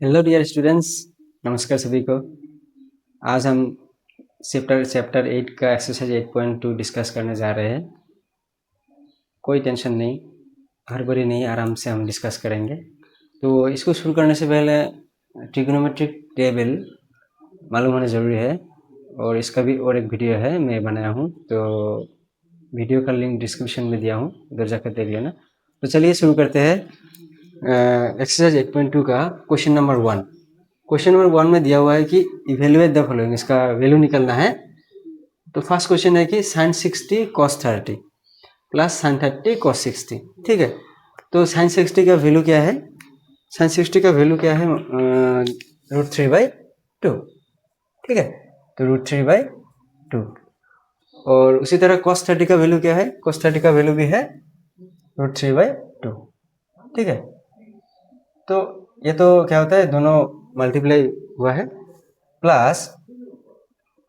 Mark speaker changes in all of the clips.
Speaker 1: Hello dear students, नमस्कार सभी को। आज हम चैप्टर 8 का एक्सरसाइज 8.2 डिस्कस करने जा रहे हैं। कोई टेंशन नहीं, हड़बड़ी नहीं, आराम से हम डिस्कस करेंगे। तो इसको शुरू करने से पहले ट्रिग्नोमेट्रिक टेबल मालूम होना ज़रूरी है, और इसका भी और एक वीडियो है मैं बनाया हूँ, तो वीडियो का लिंक डिस्क्रिप्शन में दिया हूँ, उधर जाकर देख लेना। तो चलिए शुरू करते हैं एक्सरसाइज 8.2 का क्वेश्चन नंबर 1। क्वेश्चन नंबर 1 में दिया हुआ है कि इवेल्युएट द फॉलोइंग, इसका वैल्यू निकलना है। तो फर्स्ट क्वेश्चन है कि sin 60 cos 30 plus sin 30 cos 60। ठीक है, तो sin 60 का वैल्यू क्या है? sin 60 का वैल्यू क्या है? √3/2। ठीक है, तो √3/2। और उसी तरह cos 30 का वैल्यू क्या है? cos 30 का वैल्यू भी है √3/2। ठीक है, तो ये तो क्या होता है, दोनों मल्टीप्लाई हुआ है। प्लस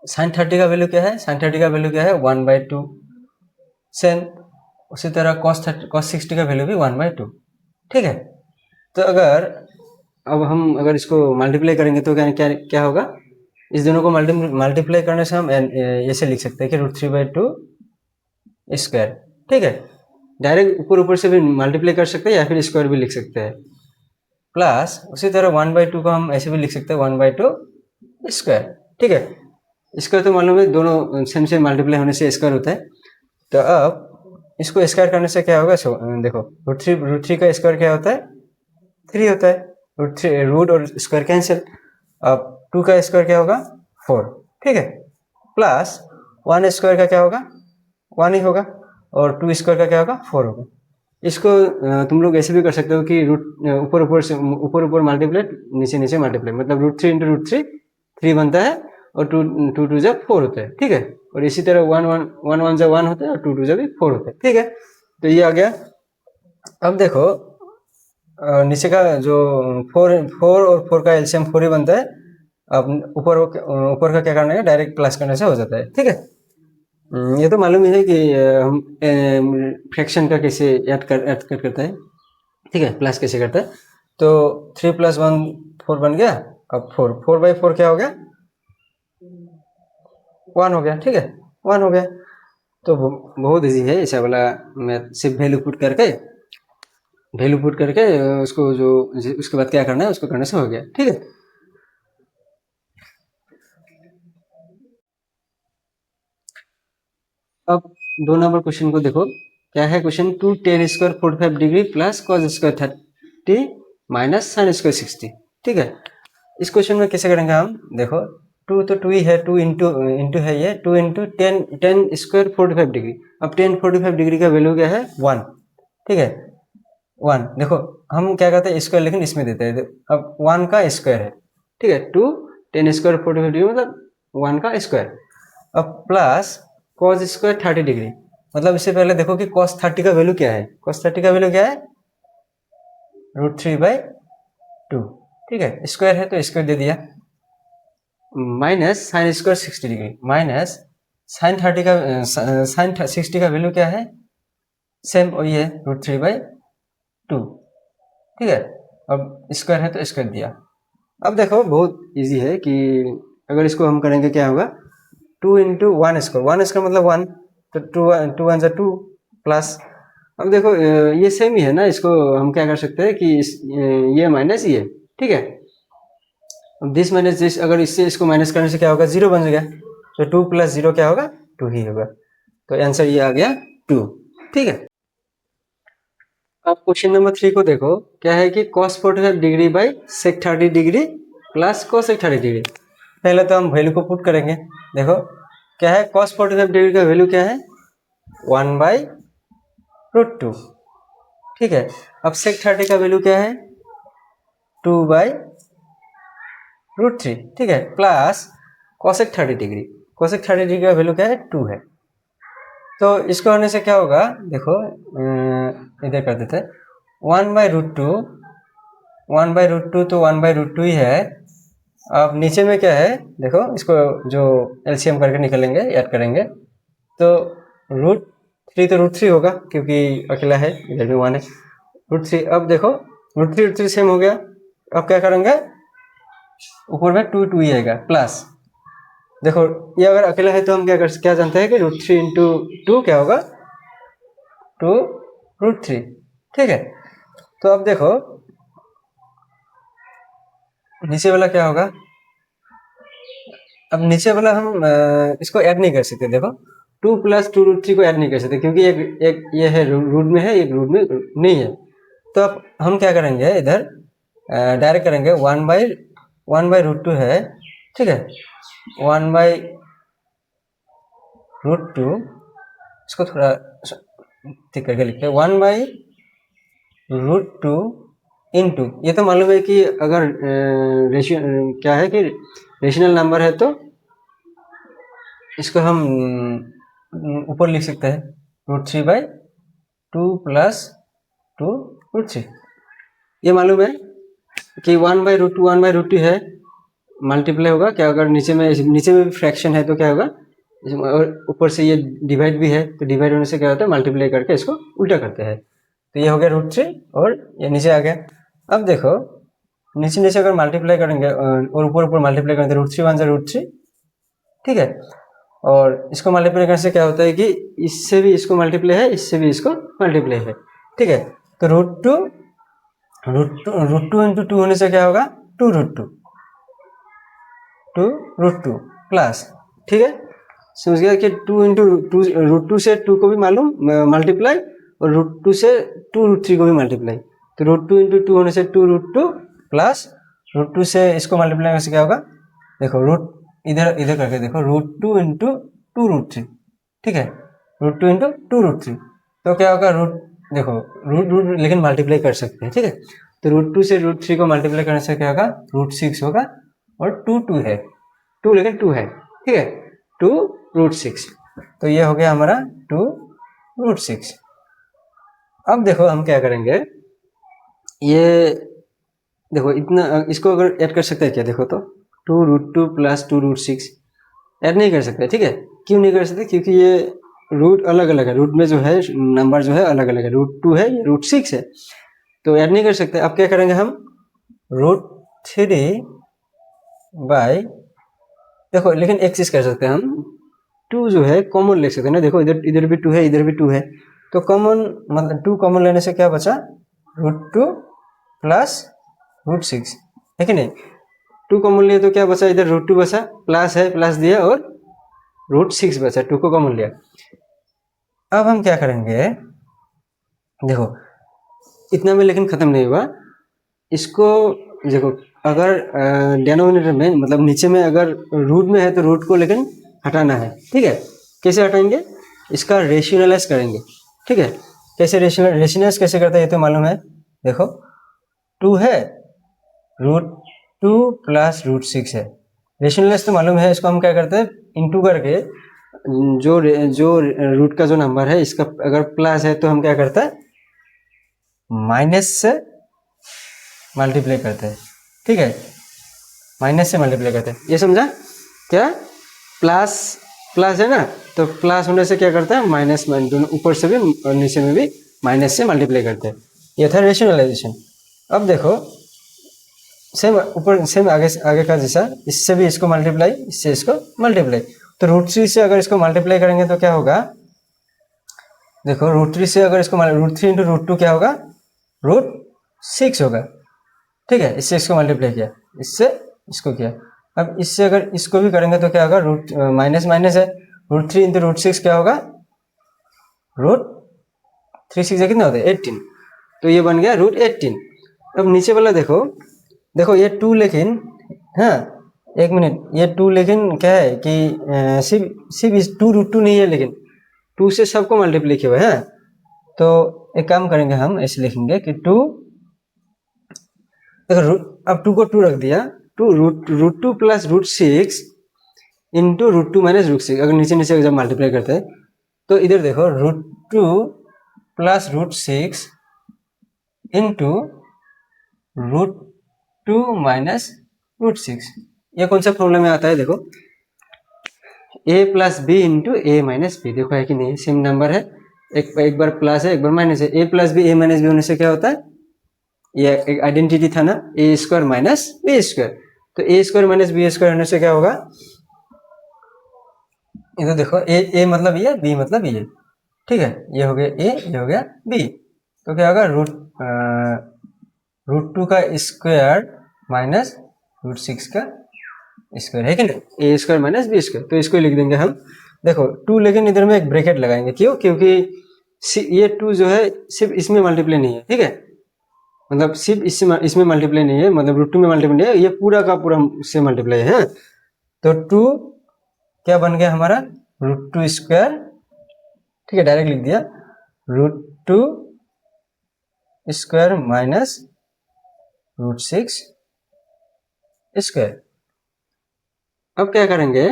Speaker 1: sin 30 का वैल्यू क्या है? sin 30 का वैल्यू क्या है? 1/2। सेम उसी तरह cos 60 का वैल्यू भी 1/2। ठीक है, तो अब हम इसको मल्टीप्लाई करेंगे तो क्या क्या क्या होगा? इस दोनों को मल्टीप्लाई करने से हम ऐसे लिख सकते हैं कि √3/2 स्क्वायर। ठीक है, डायरेक्ट ऊपर से भी मल्टीप्लाई कर सकते हैं या फिर स्क्वायर भी लिख सकते हैं। प्लस उसी तरह 1/2 को हम ऐसे भी लिख सकते हैं 1/2 स्क्वायर। ठीक है, स्क्वायर तो मालूम है, दोनों सेम से मल्टीप्लाई होने से स्क्वायर होता है। तो अब इसको स्क्वायर करने से क्या होगा? देखो, √3 का स्क्वायर क्या होता है? 3 होता है। रूट और स्क्वायर कैंसिल। अब 2 का स्क्वायर क्या होगा? 4। ठीक है, प्लस 1 स्क्वायर का क्या होगा? 1 ही होगा, और 2 स्क्वायर का क्या होगा? 4 होगा। इसको तुम लोग ऐसे भी कर सकते हो कि ऊपर मल्टीप्लाई, नीचे मल्टीप्लाई, मतलब √3 इंटू √3 3 बनता है, और 2 जब 4 होता है। ठीक है, और इसी तरह 1 जब 1 होता है, और 2 जब भी 4 होता है। ठीक है, तो ये आ गया। अब देखो, नीचे का जो 4 और 4 का एलसीएम 4 ही बनता है। अब ऊपर का क्या करना है? डायरेक्ट प्लस करने से हो जाता है। ठीक है, ये तो मालूम ही है कि हम फ्रैक्शन का कैसे ऐड करता है। ठीक है, प्लस कैसे करता है। तो 3 + 1 4 बन गया। अब 4/4 क्या हो गया? 1 हो गया। ठीक है, 1 हो गया। तो बहुत इजी है ऐसा वाला मैथ। सिर्फ वैल्यू पुट करके उसको उसके बाद क्या करना है उसको करने से हो गया। ठीक है, अब 2 नंबर क्वेश्चन को देखो। क्या है question? 2 tan square 45 degree plus cos square 30 minus sin square 60। ठीक है, इस क्वेश्चन में कैसे करेंगे हम? देखो, 2 तो 2 ही है, 2 इंटू है, ये 2 इंटू टेन स्क्वायर 45 डिग्री। अब tan 45 डिग्री का वैल्यू क्या है? 1। ठीक है, 1। देखो, हम क्या करते हैं, स्क्वायर लेकिन इसमें देते हैं। अब 1 का स्क्वायर है। ठीक है, 2 tan स्क्वायर 45 डिग्री मतलब 1 का स्क्वायर। अब प्लस cos स्क्वायर 30 डिग्री, मतलब इससे पहले देखो कि cos 30 का वैल्यू क्या है? cos 30 का वैल्यू क्या है? √3/2। ठीक है, स्क्वायर है तो स्क्वायर दे दिया। Minus sin square 60 degree, minus sin 60 का वैल्यू क्या है? सेम वही है, √3/2। ठीक है, अब स्क्वायर है तो स्क्वायर दिया। अब देखो, बहुत इजी है कि अगर इसको हम करेंगे क्या होगा? 2 इंटू 1 स्क्वायर, 1 स्क्वायर मतलब 1, तो 2 1 जा 2 प्लस। अब देखो, ये सेम ही है ना, इसको हम क्या कर सकते हैं कि ये माइनस ये। ठीक है, अब दिस माइनस दिस, अगर इससे इसको माइनस करने से क्या होगा? 0 बन जाएगा। तो 2 + 0 क्या होगा? 2 ही होगा। तो आंसर ये आ गया 2। ठीक है, अब क्वेश्चन नंबर 3 को देखो। क्या है कि cos 45 degree by sec 30 degree plus cosec 30 degree. पहले तो हम वैल्यू को पुट करेंगे। देखो, क्या है? cos 45 डिग्री का वैल्यू क्या है? 1/√2। ठीक है, अब sec 30 का वैल्यू क्या है? 2/√3। ठीक है, plus cosec 30 degree, cosec 30 degree का वैल्यू क्या है? 2 है। तो इसको होने से क्या होगा? देखो, इधर कर देते हैं। 1/√2, 1/√2 तो 1/√2 ही है। अब नीचे में क्या है? देखो, इसको जो एलसीएम करके निकलेंगे, ऐड करेंगे, तो √3 तो √3 होगा क्योंकि अकेला है, इधर भी 1 है। √3। अब देखो, √3 सेम हो गया। अब क्या करेंगे? ऊपर में टू टू ही आएगा प्लस। देखो ये अगर अकेला है तो हम क्या जानते हैं कि √3 इंटू टू क्या होगा, 2√3। ठीक है, तो अब देखो नीचे वाला क्या होगा। अब नीचे वाला हम इसको ऐड नहीं कर सकते। देखो 2 + 2√3 को ऐड नहीं कर सकते क्योंकि एक ये है रूट में है, एक रूट में नहीं है। तो अब हम क्या करेंगे, इधर डायरेक्ट करेंगे 1/√2 है। ठीक है, 1/√2, इसको थोड़ा ठीक करके लिखते हैं। 1/√2 इंटू, ये तो मालूम है कि अगर रेशियो क्या है कि रेशनल नंबर है तो इसको हम ऊपर लिख सकते हैं √3/2 + 2√3। ये मालूम है कि 1/√2 है, मल्टीप्लाई होगा क्या, अगर नीचे में भी फ्रैक्शन है तो क्या होगा, और ऊपर से ये डिवाइड भी है तो डिवाइड होने से क्या होता है, मल्टीप्लाई करके इसको उल्टा करते हैं। तो ये हो गया √3 और ये नीचे आ गया। अब देखो नीचे अगर मल्टीप्लाई करेंगे और ऊपर मल्टीप्लाई करेंगे तो √3 × 1 = √3। ठीक है, और इसको मल्टीप्लाई करने से क्या होता है कि इससे भी इसको मल्टीप्लाई है, इससे भी इसको मल्टीप्लाई है। ठीक है, तो √2 × 2 होने से क्या होगा, 2√2 प्लस। ठीक है, समझ गया कि 2 × 2, √2 से 2 को भी मालूम मल्टीप्लाई और √2 से 2√3 को भी मल्टीप्लाई। तो √2 × 2 होने से 2√2 प्लस √2 से इसको मल्टीप्लाई करने से क्या होगा, देखो रूट इधर करके देखो √2 × 2√3। ठीक है, √2 × 2√3 तो क्या होगा, देखो रूट लेकिन मल्टीप्लाई कर सकते हैं। ठीक है, तो √2 से √3 को मल्टीप्लाई करने से क्या होगा, √6 होगा और 2 है, 2 लेकिन 2 है। ठीक है, 2√6, तो ये हो गया हमारा 2√6। अब देखो हम क्या करेंगे, ये देखो इतना, इसको अगर ऐड कर सकते हैं क्या, देखो तो 2√2 + 2√6 ऐड नहीं कर सकते। ठीक है, क्यों नहीं कर सकते, क्योंकि ये रूट अलग अलग है, रूट में जो है नंबर जो है अलग अलग है, √2 है, ये √6 है, तो ऐड नहीं कर सकते। अब क्या करेंगे हम, √3 बाई, देखो लेकिन एक चीज कर सकते हैं हम, 2 जो है कॉमन ले सकते हैं ना। देखो इधर भी 2 है, इधर भी 2 है, तो कॉमन मतलब 2 कॉमन लेने से क्या बचा, √2 + √6 है कि नहीं। 2 कॉमन लिए तो क्या बचा, इधर √2 बचा, प्लस है प्लस दिया और √6 बचा, 2 को कॉमन लिया। अब हम क्या करेंगे, देखो इतना में लेकिन खत्म नहीं हुआ, इसको देखो अगर डिनोमिनेटर में मतलब नीचे में अगर रूट में है तो रूट को लेकिन हटाना है। ठीक है, कैसे हटाएंगे, इसका रेशनलाइज करेंगे। ठीक है, कैसे रेशनलाइज कैसे करते हैं ये तो मालूम है। देखो 2 है, √2 + √6 है, रेशनलाइज तो मालूम है, इसको हम क्या करते हैं, इंटू करके जो रूट का जो नंबर है इसका अगर प्लस है तो हम क्या करते हैं, माइनस से मल्टीप्लाई करते हैं। ठीक है, माइनस से मल्टीप्लाई करते हैं, ये समझा क्या, प्लस है ना, तो प्लस होने से क्या करता है, माइनस दोनों ऊपर से भी और नीचे में भी माइनस से मल्टीप्लाई करते हैं। ये था रेशनलाइजेशन। अब देखो सेम ऊपर सेम आगे का जैसा, इससे भी इसको मल्टीप्लाई, इससे इसको मल्टीप्लाई, तो √3 से अगर इसको मल्टीप्लाई करेंगे तो क्या होगा, देखो √3 से अगर इसको √3 × √2 क्या होगा, √6 होगा। ठीक है, इससे इसको मल्टीप्लाई किया, इससे इसको किया। अब इससे अगर इसको भी करेंगे तो क्या होगा, माइनस माइनस है, √3 × √6 क्या होगा, √3 कितना होता है, 18, तो ये बन गया √18। अब नीचे वाला देखो ये 2 लेकिन, हाँ एक मिनट, ये 2 लेकिन क्या है कि सिर्फ 2√2 नहीं है, लेकिन 2 से सबको मल्टीप्लाई किया हुआ है। तो एक काम करेंगे हम, ऐसे लिखेंगे कि 2, देखो अब 2 को 2 रख दिया, √2 + √6 इंटू √2 - √6, अगर नीचे जब मल्टीप्लाई करते हैं तो इधर देखो √2 + √6 इंटू √2 - √6, ये कौन सा फॉर्मूला में आता है, देखो a + b into a - b, देखो है कि नहीं, सेम नंबर है, एक बार प्लस है एक बार माइनस है, a + b a - b होने से क्या होता है, ये एक आइडेंटिटी था ना, a² - b², तो ए स्क्वायर माइनस बी स्क्वायर होने से क्या होगा, इधर देखो ए मतलब ये, बी मतलब ये, ठीक है, ये हो गया ए, ये हो गया बी, तो क्या होगा √2 का स्क्वायर माइनस √6 का स्क्वायर, है कि नहीं, ए स्क्वायर माइनस बी स्क्वायर। तो इसको लिख देंगे हम, देखो 2, लेकिन इधर में एक ब्रैकेट लगाएंगे, क्यों, क्योंकि ये 2 जो है सिर्फ इसमें मल्टीप्लाई नहीं है, ठीक है, मतलब सिर्फ इसमें मल्टीप्लाई नहीं है, मतलब √2 में मल्टीप्लाई नहीं है, ये पूरा का पूरा से मल्टीप्लाई है। तो 2 क्या बन गया हमारा, √2 स्क्वायर, ठीक है, डायरेक्ट लिख दिया, √2 स्क्वायर माइनस √6 स्क्वायर। अब क्या करेंगे,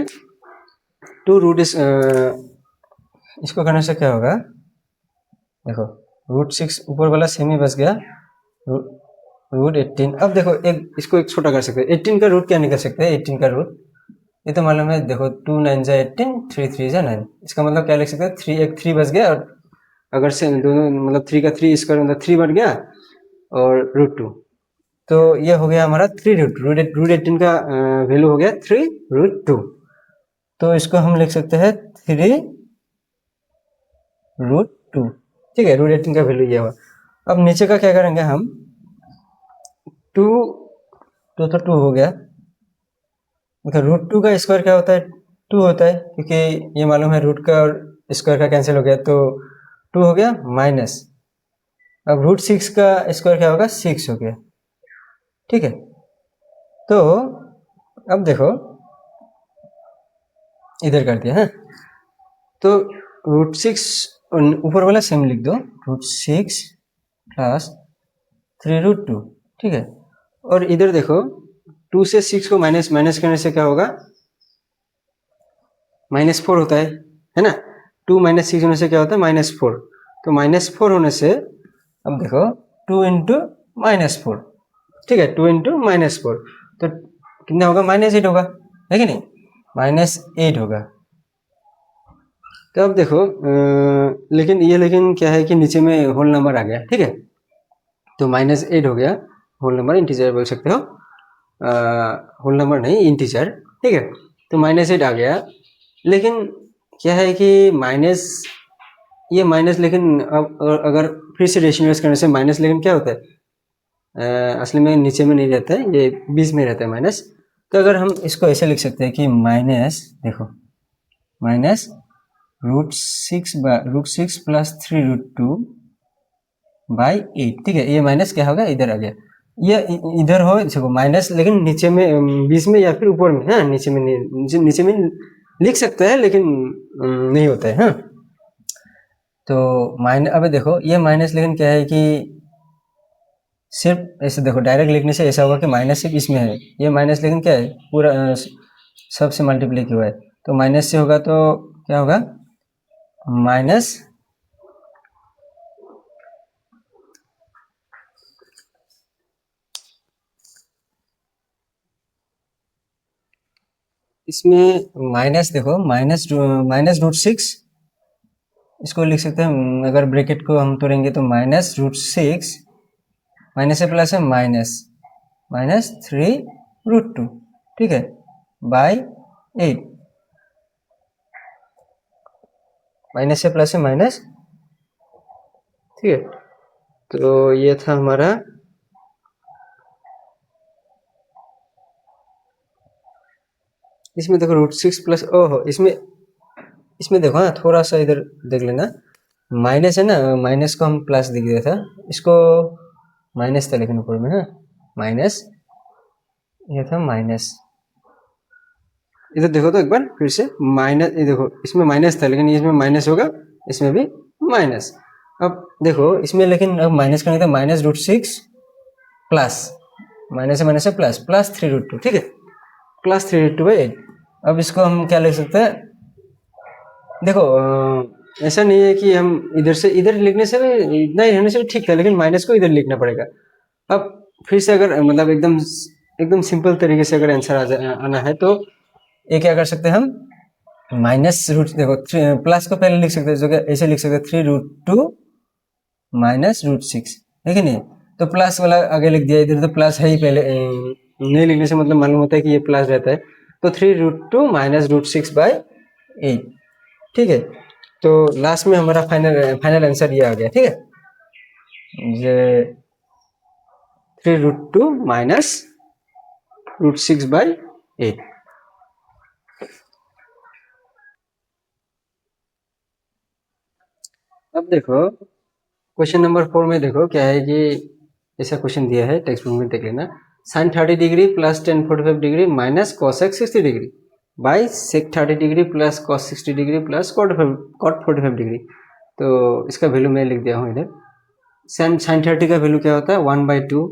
Speaker 1: इसको करने से क्या होगा, देखो √6 ऊपर वाला सेम ही बच गया, √18। अब देखो इसको एक छोटा कर सकते हैं, 18 का रूट क्या निकल सकते हैं, 18 का रूट ये तो मालूम है, देखो 2 9 जा 18, 3 3 जा 9, इसका मतलब क्या लिख सकते हैं, 3 एक 3 बच गया, और अगर से दोनों मतलब 3 का 3 स्क्वायर मतलब 3 बन गया, और √2, तो ये हो गया हमारा 3√18 का वैल्यू हो गया 3√2, तो इसको हम लिख सकते हैं 3√2, ठीक है, √18 का वैल्यू ये हुआ। अब नीचे का क्या करेंगे हम, 2 तो 2 हो गया, √2 का स्क्वायर क्या होता है, 2 होता है, क्योंकि ये मालूम है रूट का और स्क्वायर का कैंसिल हो गया, तो 2 हो गया माइनस, अब √6 का स्क्वायर क्या होगा, 6 हो गया, ठीक है। तो अब देखो इधर कर दिया है, तो √6 ऊपर वाला सेम लिख दो, √6 प्लस 3√2, ठीक है, और इधर देखो 2 से 6 को माइनस करने से क्या होगा, -4 होता है ना, 2 - 6 होने से क्या होता है, -4, तो -4 होने से अब देखो 2 × -4, ठीक है, 2 × -4, तो कितना होगा, -8 होगा, है कि नहीं, -8 होगा। तो अब देखो लेकिन क्या है कि नीचे में होल नंबर आ गया, ठीक है, तो -8 हो गया, होल नंबर इंटीजर बोल सकते हो, होल नंबर नहीं इंटीजर, ठीक है, तो -8 आ गया, लेकिन क्या है कि ये माइनस, लेकिन अब अगर फिर से रेशनलाइज करने से माइनस, लेकिन क्या होता है, असली में नीचे में नहीं रहता है, ये बीच में रहता है माइनस, तो अगर हम इसको ऐसे लिख सकते हैं कि माइनस, देखो माइनस √6 प्लस 3√2 बाई 8, ठीक है, ये माइनस क्या होगा, इधर आ गया, ये इधर हो, देखो माइनस, लेकिन नीचे में बीच में या फिर ऊपर में, हाँ नीचे में नहीं, नीचे में लिख सकते हैं, लेकिन नहीं होता है, हाँ, तो अब देखो ये माइनस, लेकिन क्या है कि सिर्फ ऐसे देखो डायरेक्ट लिखने से ऐसा होगा कि माइनस सिर्फ इसमें है, ये माइनस, लेकिन क्या है पूरा सबसे मल्टीप्लाई किया हुआ है, तो माइनस से होगा, तो क्या होगा, माइनस इसमें माइनस, देखो -√6, इसको लिख सकते हैं, अगर ब्रैकेट को हम तोड़ेंगे तो -√6, माइनस से प्लस है -3√2, ठीक है, बाई 8, माइनस से प्लस है माइनस, ठीक है, तो ये था हमारा इसमें देखो √6 प्लस, ओहो इसमें देखो ना, थोड़ा सा इधर देख लेना, माइनस है ना, माइनस को हम प्लस दिख दिया था, इसको माइनस था, लेकिन ऊपर में है माइनस, ये था माइनस, इधर देखो तो एक बार फिर से माइनस, ये देखो इसमें माइनस था, लेकिन इसमें माइनस होगा, इसमें भी माइनस। अब देखो इसमें, लेकिन अब माइनस करने का, -√6 प्लस माइनस से प्लस 3√2, ठीक है, प्लस 3√2/8। अब इसको हम क्या लिख सकते हैं, देखो ऐसा नहीं है कि हम इधर से इधर लिखने से भी, इतना ही रहने से भी ठीक था, लेकिन माइनस को इधर लिखना पड़ेगा। अब फिर से अगर मतलब एकदम सिंपल तरीके से अगर आंसर आना है, तो ये क्या कर सकते हैं हम, देखो प्लस को पहले लिख सकते हैं, जो ऐसे लिख सकते हैं 3√2 - √6, है कि नहीं, तो प्लस वाला आगे लिख दिया, इधर तो प्लस है ही पहले, नहीं लिखने से मतलब मालूम होता है कि ये प्लस रहता है। तो 3√2 माइनस √6/8, ठीक है। तो लास्ट में हमारा फाइनल आंसर ये आ गया, ठीक है, ये 3√2 माइनस √6/8। अब देखो क्वेश्चन नंबर 4 में देखो क्या है कि ऐसा क्वेश्चन दिया है, टेक्स्ट बुक में देख लेना। Sine 30 degree plus tan 45 degree minus cos x 60 degree by sec 30 degree plus cos 60 degree plus cot 45 degree. तो इसका वैल्यू मैं लिख दिया हूँ इधर। साइन 30 का वैल्यू क्या होता है 1/2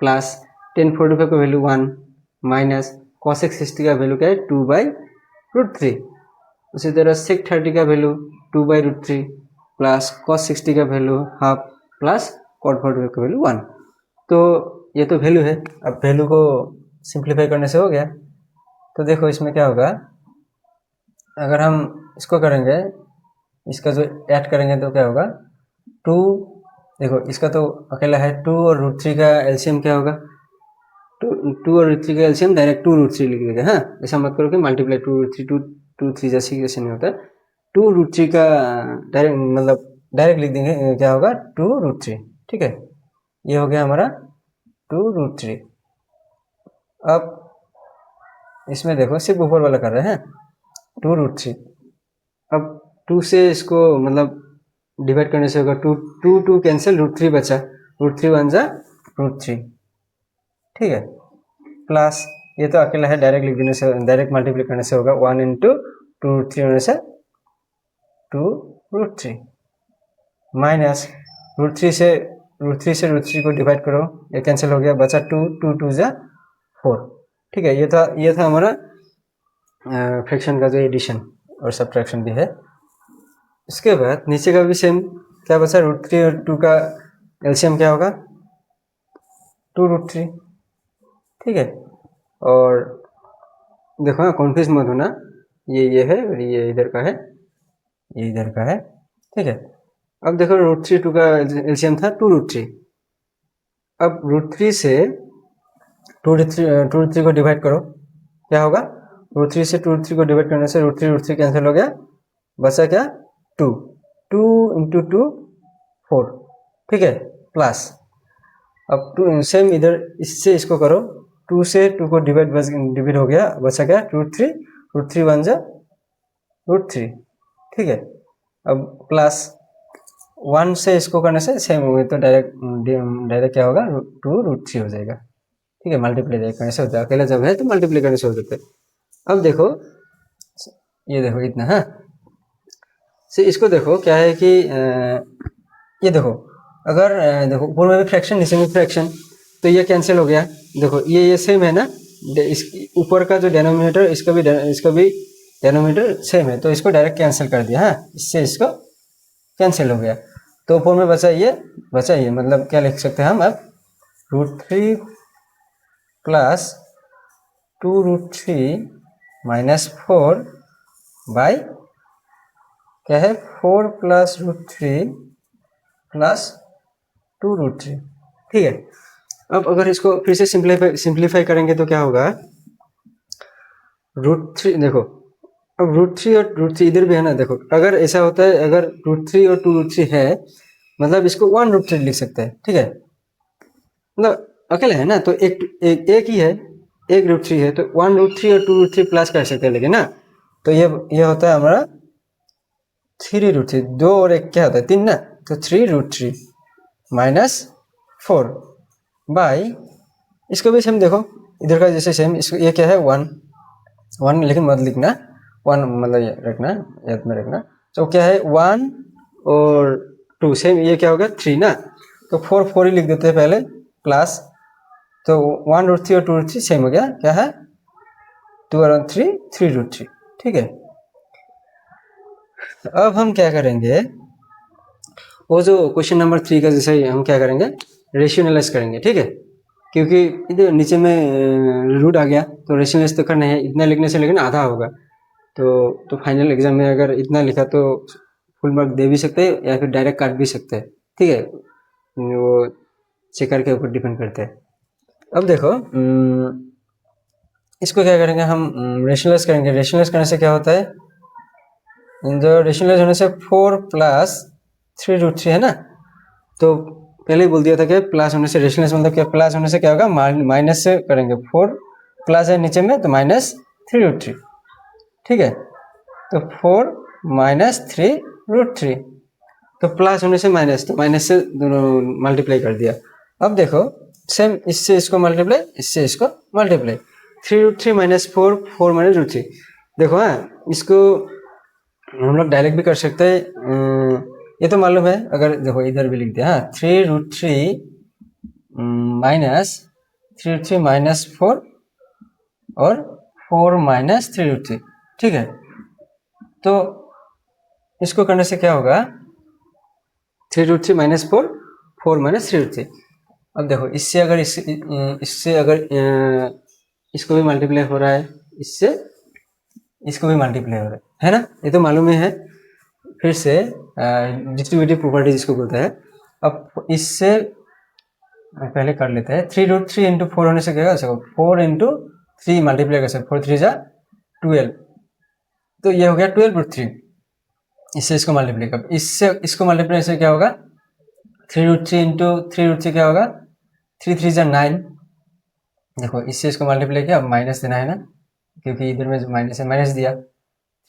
Speaker 1: प्लस टेन 45 का वैल्यू 1 माइनस कॉस एक्स 60 का वैल्यू क्या है 2/√3। उसी तरह सेक 30 का वैल्यू 2/√3 प्लस कॉस 60 का वैल्यू हाफ प्लस कॉट 45 का वैल्यू 1। तो ये तो वैल्यू है। अब वैल्यू को सिंप्लीफाई करने से हो गया। तो देखो इसमें क्या होगा, अगर हम इसको करेंगे, इसका जो ऐड करेंगे तो क्या होगा 2, देखो इसका तो अकेला है 2 और √3 का एलसीएम क्या होगा 2 और √3 का एलसीएम डायरेक्ट 2√3 लिख देगा। हाँ, ऐसा मत करो कि मल्टीप्लाई 2√3 2 3 जैसे नहीं होता। 2√3 का डायरेक्ट मतलब डायरेक्ट लिख देंगे, क्या होगा 2√3, ठीक है। ये हो गया हमारा 2√3। अब इसमें देखो सिर्फ ऊपर वाला कर रहे हैं 2√3। अब 2 से इसको मतलब डिवाइड करने से होगा 2 कैंसिल √3 बचा, √3 बन जा √3, ठीक है। प्लस ये तो अकेला है, डायरेक्ट लिख देने से डायरेक्ट मल्टीप्लाई करने से होगा 1 इंटू 2√3 होने से 2√3 माइनस √3 से √3 को डिवाइड करो, ये कैंसिल हो गया, बचा 2 2 जा 4, ठीक है। ये था हमारा फ्रैक्शन का जो एडिशन और सब्ट्रैक्शन भी है। इसके बाद नीचे का भी सेम, क्या बचा √3 और 2 का एलसीएम क्या होगा 2√3, ठीक है। और देखो ना कन्फ्यूज मत होना, ये है और ये इधर का है, ये इधर का है, ठीक है। अब देखो √3 2 का एलसीएम था 2√3। अब √3 से 2√3 को डिवाइड करो, क्या होगा √3 से 2√3 को डिवाइड करने से √3 कैंसिल हो गया, बचा क्या 2 2 इंटू 2 4, ठीक है। प्लस अब 2 सेम इधर इससे इसको करो, 2 से 2 को डिवाइड हो गया, बचा क्या √3 बन जा √3, ठीक है। अब प्लस 1 से इसको करने से सेम हो गया, तो डायरेक्ट क्या होगा 2√3 हो जाएगा, ठीक है। मल्टीप्लाई करने से होता है, अकेला जब है तो मल्टीप्लाई करने से हो जाता है। अब देखो ये देखो इतना है, से इसको देखो क्या है कि ये देखो अगर देखो ऊपर में भी फ्रैक्शन नीचे में फ्रैक्शन, तो ये कैंसिल हो गया। देखो ये सेम है ना, इस ऊपर का जो डेनोमिनेटर इसका भी डेनोमिनेटर सेम है, तो इसको डायरेक्ट कैंसिल कर दिया। हाँ, इससे इसको कैंसिल हो गया, तो ऊपर में बचा ये मतलब क्या लिख सकते हैं हम अब √3 प्लस 2√3 माइनस 4 बाई क्या है 4 प्लस √3 प्लस 2√3, ठीक है। अब अगर इसको फिर से सिंप्लीफाई करेंगे तो क्या होगा √3, देखो अब √3 और √3 इधर भी है ना, देखो अगर ऐसा होता है, अगर √3 और 2√3 है मतलब इसको 1√3 लिख सकते हैं, ठीक है। मतलब अकेले है ना, तो एक ही है, एक √3 है, तो 1√3 और 2√3 प्लस कर सकते हैं, लेकिन ना तो ये होता है हमारा 3√3, 2 और 1 क्या होता है 3 ना, तो 3√3 माइनस 4 बाई, इसको भी सेम देखो इधर का जैसे सेम, इसको ये क्या है 1 लेकिन मत लिखना 1 मतलब ये रखना, याद में रखना। तो क्या है 1 और 2 सेम, ये क्या होगा 3 ना, तो 4 ही लिख देते हैं पहले, प्लस तो 1√3 और 2√3 सेम हो गया, क्या है 2 और 3 3√3, ठीक है। अब हम क्या करेंगे, वो जो क्वेश्चन नंबर 3 का जैसे हम क्या करेंगे रेशियोनलाइज करेंगे, ठीक है। क्योंकि इधर नीचे में रूट आ गया, तो रेशियोनलाइज तो करना है, इतना लिखने से लेकिन आधा होगा। तो फाइनल एग्जाम में अगर इतना लिखा तो फुल मार्क दे भी सकते हैं या फिर डायरेक्ट काट भी सकते हैं, ठीक है। वो चेकर के ऊपर डिपेंड करते हैं। अब देखो इसको क्या करेंगे हम, रेशनलाइज करेंगे। रेशनलाइज करने से क्या होता है, जो रेशनलाइज होने से 4 प्लस 3√3 है ना, तो पहले ही बोल दिया था कि प्लस होने से रेशनलाइज मतलब क्या, प्लस होने से क्या होगा, माइनस से करेंगे। 4 प्लस है नीचे में तो -3√3, ठीक है। तो 4 माइनस 3√3, तो प्लस होने से माइनस, तो माइनस से दोनों मल्टीप्लाई कर दिया। अब देखो सेम इससे इसको मल्टीप्लाई, इससे इसको मल्टीप्लाई, 3√3 माइनस 4, 4 माइनस √3। देखो हाँ, इसको हम लोग डायरेक्ट भी कर सकते हैं, ये तो मालूम है। अगर देखो इधर भी लिख दिया, हाँ 3√3 माइनस 3√3 माइनस 4 और 4 माइनस 3√3, ठीक है। तो इसको करने से क्या होगा, 3√3 माइनस 4, 4 माइनस 3√3। अब देखो इससे अगर इससे अगर इसको भी मल्टीप्लाई हो रहा है, इससे इसको भी मल्टीप्लाई हो रहा है ना, ये तो मालूम ही है। फिर से डिस्ट्रीब्यूटिव प्रॉपर्टी जिसको बोलते हैं। अब इससे पहले कर लेते हैं, 3√3 इंटू 4 होने से क्या होगा, 4 इंटू 3 मल्टीप्लाई कर सकते, 4 3 जा 12, तो ये हो गया 12√3। इससे इसको मल्टीप्लाई कर, इससे इसको मल्टीप्लाई से क्या होगा, 3√3 इंटू 3√3 क्या होगा, 3 3 जा 9। देखो इससे इसको मल्टीप्लाई किया, अब माइनस देना है ना, क्योंकि इधर में माइनस है, माइनस दिया।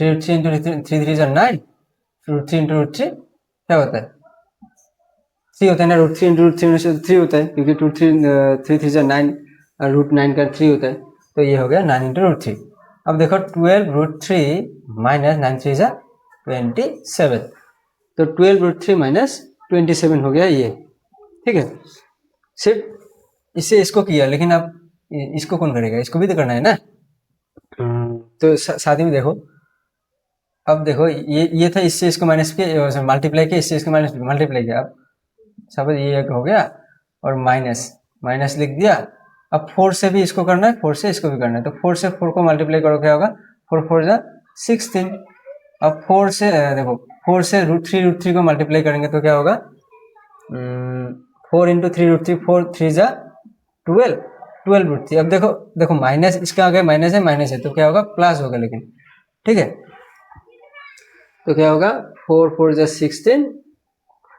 Speaker 1: 3√3 इंटू 3 3 जा 9, √3 इंटू √3 क्या होता है, 3 होता है ना। √3 इंटू √3 में से 3 होता है, क्योंकि 3 3 जा 9 और √9 का 3 होता है, तो ये हो गया 9 इंटू √3। अब देखो 12√3 माइनस 9 3 जा 27, तो 12√3 माइनस 27 हो गया ये, ठीक है। सिर्फ इससे इसको किया, लेकिन अब इसको कौन करेगा, इसको भी तो करना है ना। तो साथ ही में देखो, अब देखो ये था, इससे इसको माइनस किया, मल्टीप्लाई किया, इससे इसको माइनस मल्टीप्लाई किया। अब सब ये हो गया और माइनस माइनस लिख दिया। अब 4 से भी इसको करना है, 4 से इसको भी करना है, तो 4 से 4 को मल्टीप्लाई करो, क्या होगा, 4 4 जा 16। अब 4 से देखो 4 से √3 को मल्टीप्लाई करेंगे तो क्या होगा, 4 इंटू 3√3, 4 3 जा 12, 12√3। अब देखो देखो माइनस इसका आ गया, माइनस है तो क्या होगा, प्लस होगा, लेकिन ठीक है। तो क्या होगा, 4 4 जा 16,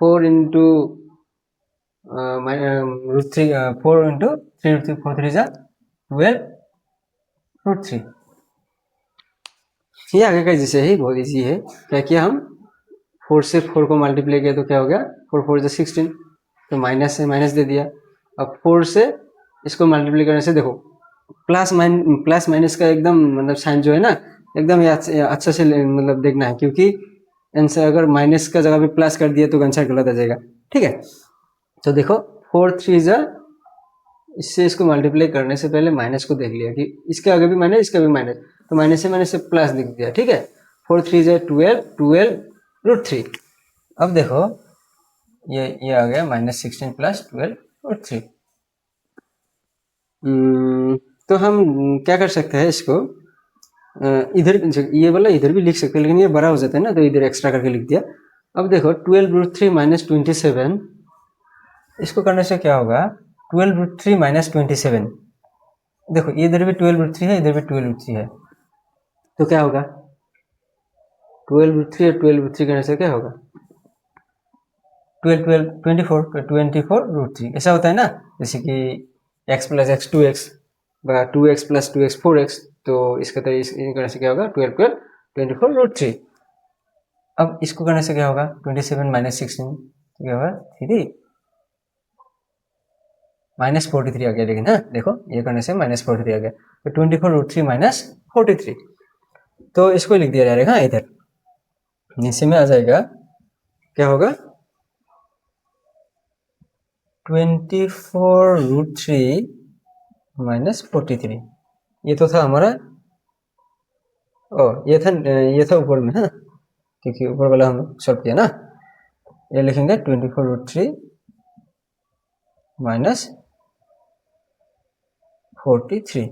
Speaker 1: 4 इंटू √3, 4 इंटू 3√3, 4 3 जा 12√3। ये आगे का जैसे ही बहुत इजी है। क्या किया हम, 4 से 4 को मल्टीप्लाई किया तो क्या हो गया, 4 4 जा 16, तो माइनस से माइनस दे दिया। अब 4 से इसको मल्टीप्लाई करने से देखो प्लस माइनस का एकदम मतलब साइन जो है ना, एकदम अच्छा से मतलब देखना है, क्योंकि आंसर अगर माइनस का जगह पे प्लस कर दिया तो आंसर गलत आ जाएगा, ठीक है। तो देखो 4 3 जा, इससे इसको मल्टीप्लाई करने से पहले माइनस को देख लिया कि इसके आगे भी माइनस, इसका भी माइनस, तो माइनस से प्लस लिख दिया, ठीक है। 4 3 जा 12, 12√3। अब देखो ये आ गया -16 प्लस 12√3। तो हम क्या कर सकते हैं, इसको इधर ये वाला इधर भी लिख सकते हैं, लेकिन ये बड़ा हो जाता है ना, तो इधर एक्स्ट्रा करके लिख दिया। अब देखो 12√3 माइनस 27, इसको करने से क्या होगा, 12√3 माइनस 27। देखो इधर भी 12√3 है, इधर भी 12√3 है, तो क्या होगा, 12√3 और 12√3 करने से क्या होगा, 12 12 24, 24√3 ऐसा होता है ना। जैसे कि x plus x 2x, 2x plus 2x 4x, तो इसका तो इस करने से क्या होगा, 12 12 24√3। अब इसको करने से क्या होगा, 27 माइनस 16, तो क्या होगा 3 -43 आ गया, लेकिन हाँ देखो ये करने से -43 आ गया, तो 24√3 माइनस 43, तो इसको लिख दिया जाएगा इधर, नीचे में आ जाएगा, क्या होगा 24√3 माइनस 43। ये तो था हमारा, ये था ऊपर में, हाँ क्योंकि ऊपर वाला हम सॉल्व किया ना। ये लिखेंगे 24√3 माइनस 43।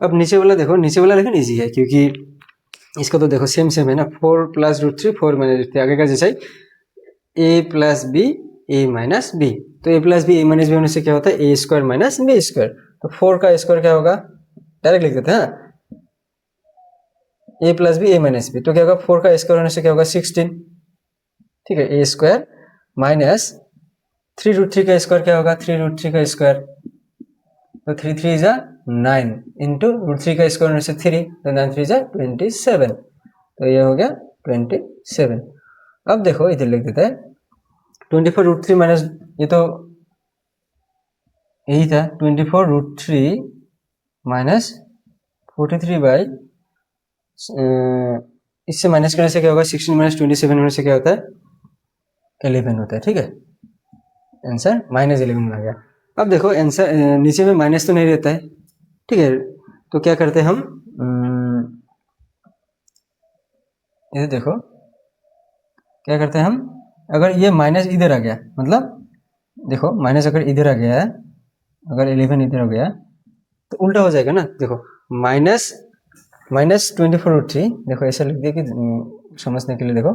Speaker 1: अब नीचे वाला देखो, नीचे वाला लेकिन इजी है, क्योंकि इसका तो देखो सेम है ना, 4 प्लस √3, 4 माइनस √3, आगे का जैसा ही a plus b, a minus b, तो a plus b, a minus b होने से क्या होता है, a square minus b square, तो 4 का स्क्वायर क्या होगा, डायरेक्ट लिख देते हैं a plus b a minus b, तो क्या होगा 4 का स्क्वायर होने से क्या होगा 16, ठीक है, a स्क्वायर माइनस 3√3 का स्क्वायर क्या होगा 3√3 का स्क्वायर, तो 3 3 जा 9 इंटू √3 का स्क्वायर होने से 3, तो 9 3 जा 27, तो ये हो गया 27। अब देखो इधर लिख देते हैं 24√3 माइनस, ये तो यही था 24√3 माइनस 43 बाई, इससे माइनस करने से क्या होगा 16 माइनस 27 होने से क्या होता है 11 होता है, ठीक है, आंसर -11 आ गया। अब देखो आंसर नीचे में माइनस तो नहीं रहता है, ठीक है, तो क्या करते हैं हम, इधर देखो क्या करते हैं हम, अगर ये माइनस इधर आ गया, मतलब देखो माइनस अगर इधर आ गया है, अगर 11 इधर हो गया तो उल्टा हो जाएगा ना, देखो -24√3, देखो ऐसा लिख दिया कि समझने के लिए, देखो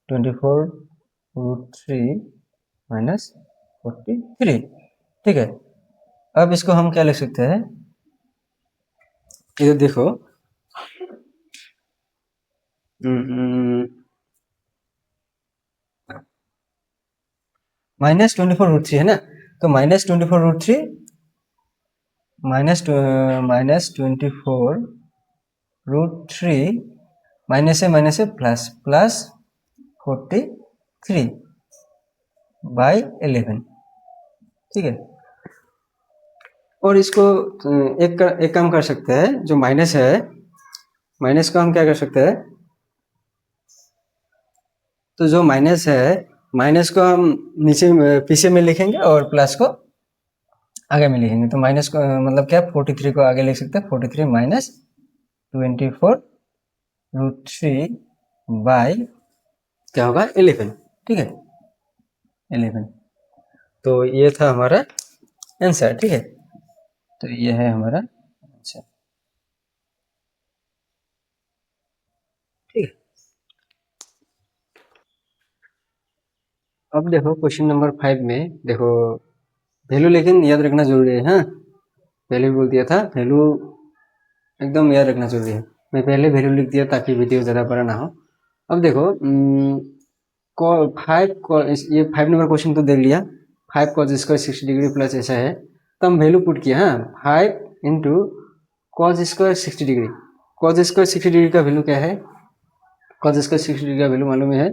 Speaker 1: 24√3 माइनस 43, ठीक है। अब इसको हम क्या लिख सकते हैं, इधर देखो -24√3 है ना, तो -24√3 -24√3 माइनस से प्लस 43 बाई 11, ठीक है। और इसको एक काम कर सकते हैं, जो माइनस है, माइनस को हम क्या कर सकते हैं, तो जो माइनस है, माइनस को हम नीचे पीछे में लिखेंगे और प्लस को आगे में लिखेंगे, तो माइनस को मतलब क्या 43 को आगे लिख सकते हैं, 43 माइनस 24√3 बाई क्या होगा 11, ठीक है 11, तो ये था हमारा आंसर, ठीक है, तो ये है हमारा आंसर, ठीक है। अब देखो क्वेश्चन नंबर 5 में देखो वैल्यू लेकिन याद रखना जरूरी है, हाँ पहले भी बोल दिया था वैल्यू एकदम याद रखना जरूरी है, मैं पहले वैल्यू लिख दिया ताकि वीडियो ज़्यादा बड़ा ना हो। अब देखो 5 नंबर क्वेश्चन तो देख लिया, 5 cos स्क्वायर 60 डिग्री प्लस ऐसा है, तो हम वैल्यू पुट किया, हाँ 5 into cos square 60 degree, cos square 60 degree का वैल्यू क्या है, cos स्क्वायर 60 डिग्री का वैल्यू मालूम है,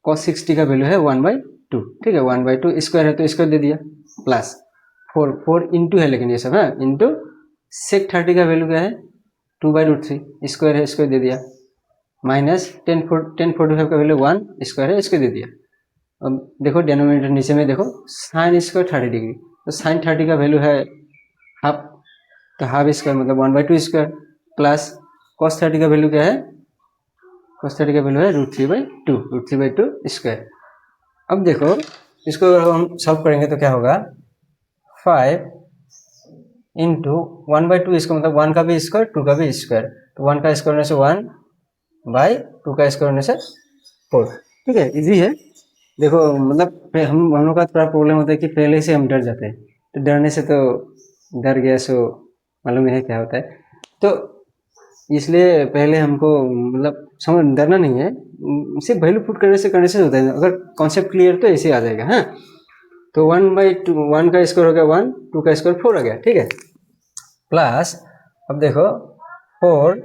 Speaker 1: cos 60 का वैल्यू है 1/2, ठीक है 1/2 स्क्वायर है तो स्क्वायर दे दिया, प्लस 4 इंटू है, लेकिन ये सब है इंटू sec 30 का वैल्यू क्या है 2/√3 स्क्वायर है, स्क्वायर दे दिया, माइनस 1045 का वैल्यू 1 स्क्वायर है, स्क्वायर दे दिया। अब देखो डिनोमिनेटर नीचे में देखो साइन स्क्वायर 30 डिग्री, तो साइन 30 का वैल्यू है हाफ, तो हाफ स्क्वायर मतलब 1/2 स्क्वायर, प्लस cos 30 का वैल्यू क्या है, cos 30 का वैल्यू है √3/2 स्क्वायर। अब देखो इसको हम सॉल्व करेंगे तो क्या होगा 5 इंटू 1/2, इसका मतलब 1 का भी स्क्वायर 2 का भी स्क्वायर, तो 1 का स्क्वायर होने से 1/2 का स्क्वायर होने से 4, ठीक है इजी है। देखो मतलब हम लोग का थोड़ा प्रॉब्लम होता है कि पहले से हम डर जाते हैं, तो डरने से तो डर गया सो मालूम है क्या होता है, तो इसलिए पहले हमको मतलब समझ डरना नहीं है, सिर्फ वैल्यू पुट करने से होता है, अगर कॉन्सेप्ट क्लियर तो ऐसे आ जाएगा, हाँ तो 1/2 1 का स्क्वायर हो गया 1, 2 का स्क्वायर 4 आ गया, ठीक है, प्लस अब देखो 4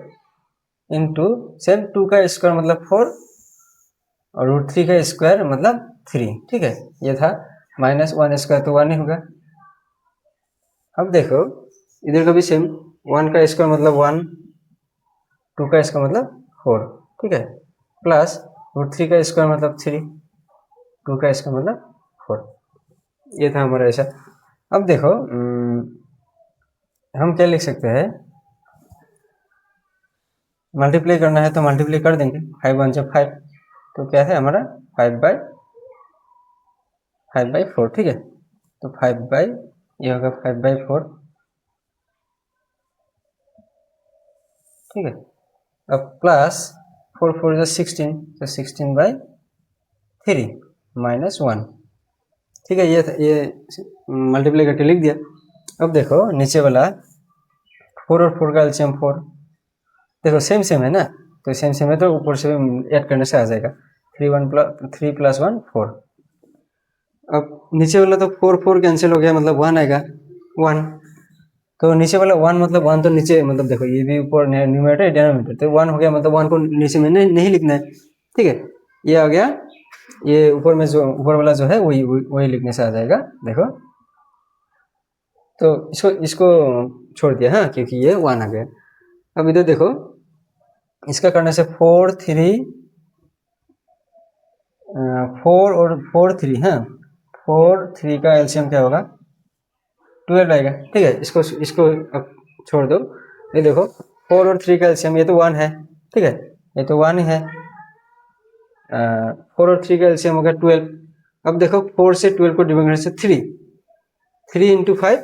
Speaker 1: इंटू सेम 2 का स्क्वायर मतलब 4 और √3 का स्क्वायर मतलब 3, ठीक है, ये था -1 स्क्वायर तो 1 ही होगा। अब देखो इधर का भी सेम 1 का स्क्वायर मतलब 1, 2 का स्क्वायर मतलब 4, ठीक है, प्लस √3 का स्क्वायर मतलब 3, 2 का स्क्वायर मतलब 4, ये था हमारा ऐसा। अब देखो हम क्या लिख सकते हैं, मल्टीप्लाई करना है तो मल्टीप्लाई कर देंगे, 5 1 जब 5, तो क्या है हमारा 5/4, ठीक है, तो 5 ये होगा 5/4, ठीक है, अब प्लस 4 4 इज 16, तो 16/3 -1, ठीक है, ये मल्टीप्लाई करके लिख दिया। अब देखो नीचे वाला 4 और 4 का एलसीएम 4, देखो सेम सेम है ना, तो सेम सेम है तो ऊपर से ऐड करने से आ जाएगा 3 प्लस 1 4। अब नीचे वाला तो 4 4 कैंसिल हो गया, मतलब 1 आएगा 1। तो नीचे वाला 1 मतलब 1 तो नीचे, मतलब देखो ये भी ऊपर न्यूमरेटर डिनोमिनेटर, तो 1 हो गया मतलब 1 को नीचे में नहीं लिखना है, ठीक है। ये आ गया, ये ऊपर में जो ऊपर वाला जो है वही वही लिखने से आ जाएगा, देखो। तो इसको छोड़ दिया, हाँ, क्योंकि ये 1 आ गया। अब इधर देखो, इसका करने से 4 3 4 और 4 3, हाँ 4 3 का एलसीएम क्या होगा 12 आएगा, ठीक है। इसको इसको अब छोड़ दो, ये देखो 4 और 3 का एलसीएम, ये तो 1 है, ठीक है, ये तो 1 ही है। 4 और 3 का एलसीएम हो गया 12। अब देखो 4 से 12 को डिवाइड करने से 3 इंटू 5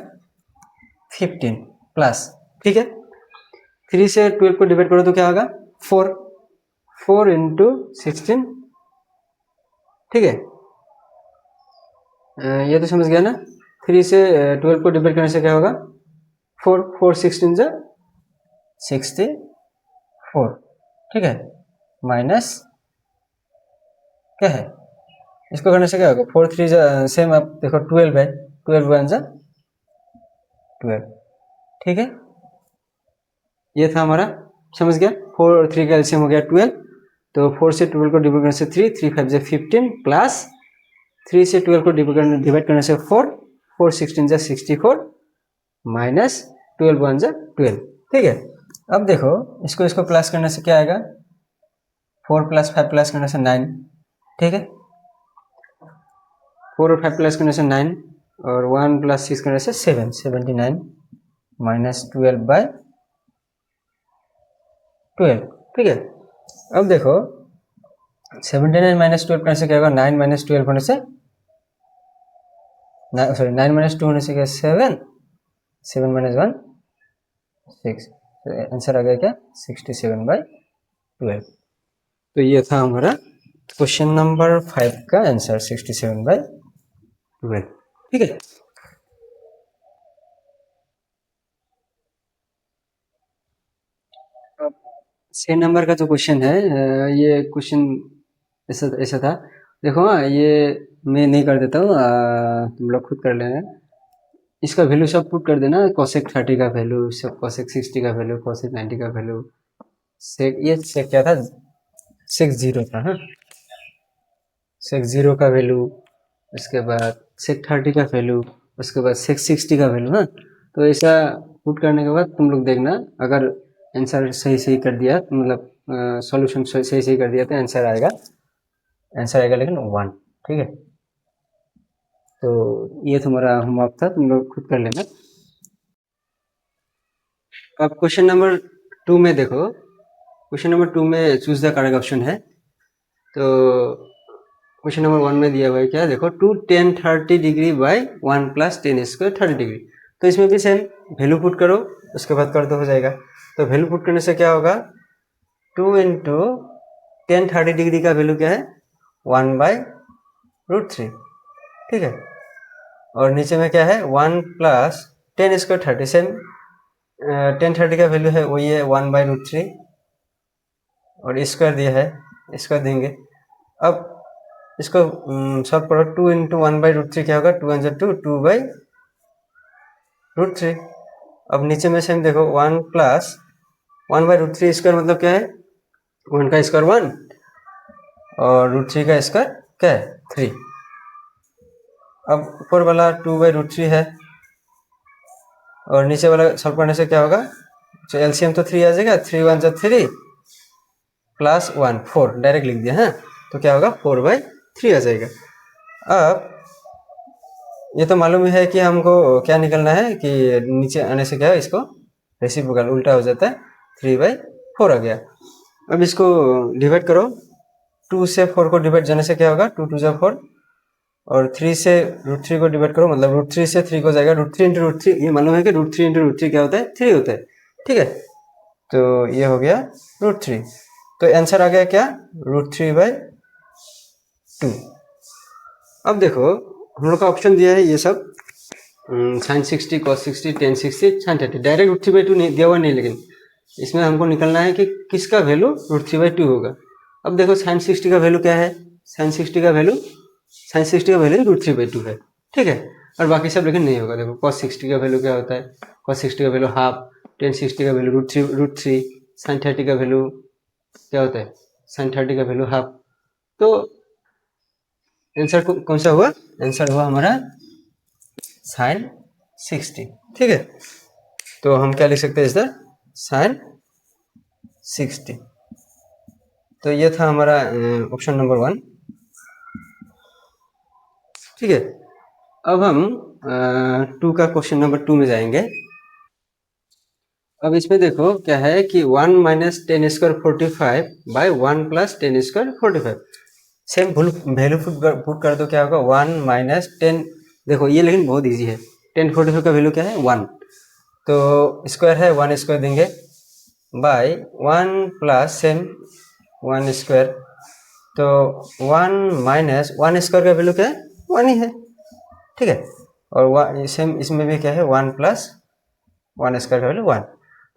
Speaker 1: 15 प्लस, ठीक है। 3 से 12 को डिवाइड करो तो क्या होगा 4 इंटू 16, ठीक है। ये तो समझ गया ना। 3 से 12 को डिवाइड करने से क्या होगा 4 16 जा 64, ठीक है, माइनस क्या है, इसको करने से क्या होगा 4 3 सेम, आप देखो 12 है, 12 1 जा 12, ठीक है। ये था हमारा, समझ गया। 4 और 3 का एलसीएम हो गया 12, तो 4 से 12 को डिवाइड करने से 3 5 जा 15 प्लस 3 से 12 को डिवाइड करने से 4 16 जा 64 माइनस 12 1 जा 12, ठीक है। अब देखो इसको प्लस करने से क्या आएगा 4 प्लस 5 प्लस करने से 9, ठीक है। 4 और 5 प्लस करने से 9 और 1 प्लस 6 करने से 7 79 माइनस 12 बाय 12, ठीक है। अब देखो 79 माइनस 12 करने से क्या होगा 9 माइनस 12 होने से 9 माइनस 2 होने से क्या 7 7 माइनस 1 6, तो आंसर आ गया क्या 67 बाय 12। तो ये था हमारा क्वेश्चन नंबर 5 का आंसर 67 बाय 12, ठीक है। अब 6 नंबर का जो क्वेश्चन है, ये क्वेश्चन ऐसा ऐसा था, देखो हाँ, ये मैं नहीं कर देता हूँ, तुम लोग खुद कर लेना। इसका वैल्यू सब पुट कर देना, कोसेक 30 का वैल्यू, सब कोसेक 60 का वैल्यू, कोसेक 90 का वैल्यू, सेक ये सेक क्या था, सेक 0 था, हाँ, सेक 0 का वैल्यू, उसके बाद सेक 30 का वैल्यू, उसके बाद सेक 60 का वैल्यू, हाँ। तो ऐसा पुट करने के बाद तुम लोग देखना, अगर आंसर सही सही कर दिया, मतलब सॉल्यूशन सही सही कर दिया तो आंसर आएगा लेकिन 1, ठीक है। तो ये तुम्हारा होमवर्क था, तुम लोग खुद कर लेना। अब क्वेश्चन नंबर 2 में देखो, क्वेश्चन नंबर 2 में चूज द करेक्ट ऑप्शन है। तो क्वेश्चन नंबर 1 में दिया हुआ है क्या, देखो 2 10 30 degree by 1 plus 10 square 30 degree. तो इसमें भी सेम वैल्यू पुट करो, उसके बाद कर दो, हो जाएगा। तो वैल्यू पुट करने से क्या होगा 2 इंटू 10 30 डिग्री का वैल्यू क्या है 1 बाई √3, ठीक है। और नीचे में क्या है 1 प्लस 10 स्क्वायर 30, सेम 10 30 का वैल्यू है वही है 1 बाई √3, और स्क्वायर दिया है, स्क्वायर देंगे। अब इसको सॉल्व करो, 2 इंटू 1 बाई √3 क्या होगा 2 1 2 2 बाई √3। अब नीचे में सेम देखो 1 प्लस 1 बाई √3 स्क्वायर मतलब क्या है 1 का स्क्वायर 1 और √3 का स्क्वायर क्या है 3। अब ऊपर वाला 2 बाई √3 है और नीचे वाला सॉल्व करने से क्या होगा, तो एलसीएम तो 3 आ जाएगा, 3 1 3 प्लस 1 4 डायरेक्ट लिख दिया है, तो क्या होगा 4 बाई 3 आ जाएगा। अब ये तो मालूम है कि हमको क्या निकलना है कि नीचे आने से क्या है, इसको रेसिप्रोकल उल्टा हो जाता है, 3 बाई 4 आ गया। अब इसको डिवाइड करो, 2 से 4 को डिवाइड जाने से क्या होगा 2 2 जा 4, और 3 से √3 को डिवाइड करो, मतलब √3 से 3 को जाएगा, √3 इंटू √3, ये मालूम है कि √3 इंटू √3 क्या होता है 3 होता है, ठीक है। तो ये हो गया √3, तो आंसर आ गया क्या √3 बाई 2। अब देखो हम लोग का ऑप्शन दिया है ये सब, sine 60 cos 60 tan 60 sine 30 direct root 3/2 नहीं दिया हुआ नहीं, लेकिन इसमें हमको निकलना है कि किसका वैल्यू रूट 3/2 होगा। अब देखो साइन 60 का वैल्यू क्या है, साइन 60 का वैल्यू रूट 3/2 है, ठीक है। और बाकी सब लेकिन नहीं होगा। देखो कॉस 60 का वैल्यू क्या होता है, कॉस 60 का वैल्यू हाफ, टेन 60 का वैल्यू रूट थ्री, साइन 30 का वैल्यू क्या होता है, साइन 30 का वैल्यू हाफ। तो आंसर कौन सा हुआ, आंसर हुआ हमारा साइन 60, ठीक है। तो हम क्या लिख सकते हैं इधर, साइन 60। तो ये था हमारा ऑप्शन नंबर 1, ठीक है। अब हम 2 का क्वेश्चन नंबर 2 में जाएंगे। अब इसमें देखो क्या है कि 1 minus 10 square 45 by 1 plus 10 square 45। Same value put कर दो, क्या होगा 1 माइनस 10। देखो ये लेकिन बहुत इजी है, 10 45 का वैल्यू क्या है 1, तो स्क्वायर है 1 स्क्वायर देंगे बाई 1 प्लस सेम 1 स्क्वायर, तो 1 माइनस 1 स्क्वायर का वैल्यू क्या है 1 ही है, ठीक है। और सेम इसमें भी क्या है 1 प्लस 1 स्क्वायर का वैल्यू 1,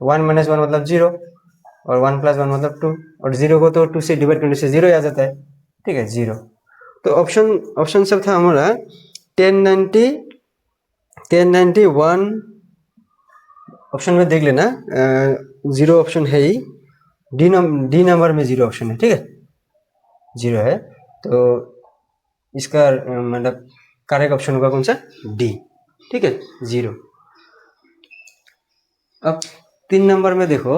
Speaker 1: 1 माइनस 1 मतलब 0 और 1 प्लस 1 मतलब 2, और 0 को तो 2 से डिवाइड करने से 0 आ जाता है, ठीक है 0। तो ऑप्शन सब था हमारा 1090 1091। ऑप्शन में देख लेना 0 ऑप्शन है ही, डी नंबर में 0 ऑप्शन है, ठीक है 0 है। तो इसका मतलब करेक्ट ऑप्शन होगा कौन सा, डी, ठीक है 0। अब 3 नंबर में देखो,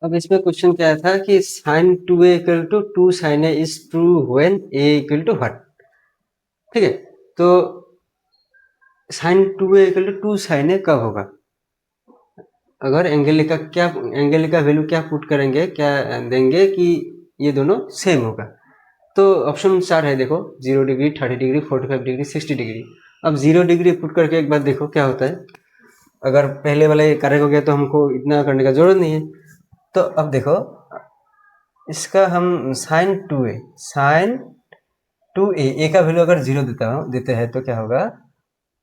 Speaker 1: अब इसमें क्वेश्चन क्या था कि sine 2a equal to 2 sine a is true when a equal to what, ठीक है। तो sine 2a equal to 2 sine a कब होगा, अगर एंगल का वैल्यू क्या पुट करेंगे, क्या देंगे कि ये दोनों सेम होगा। तो ऑप्शन 4 है देखो, 0 डिग्री 30 डिग्री 45 डिग्री 60 डिग्री। अब 0 डिग्री पुट करके एक बार देखो क्या होता है। अगर पहले वाले करेक्ट हो गया तो हमको इतना करने का जरूरत नहीं है। तो अब देखो इसका हम साइन 2a ए का वैल्यू अगर 0 देते हैं तो क्या होगा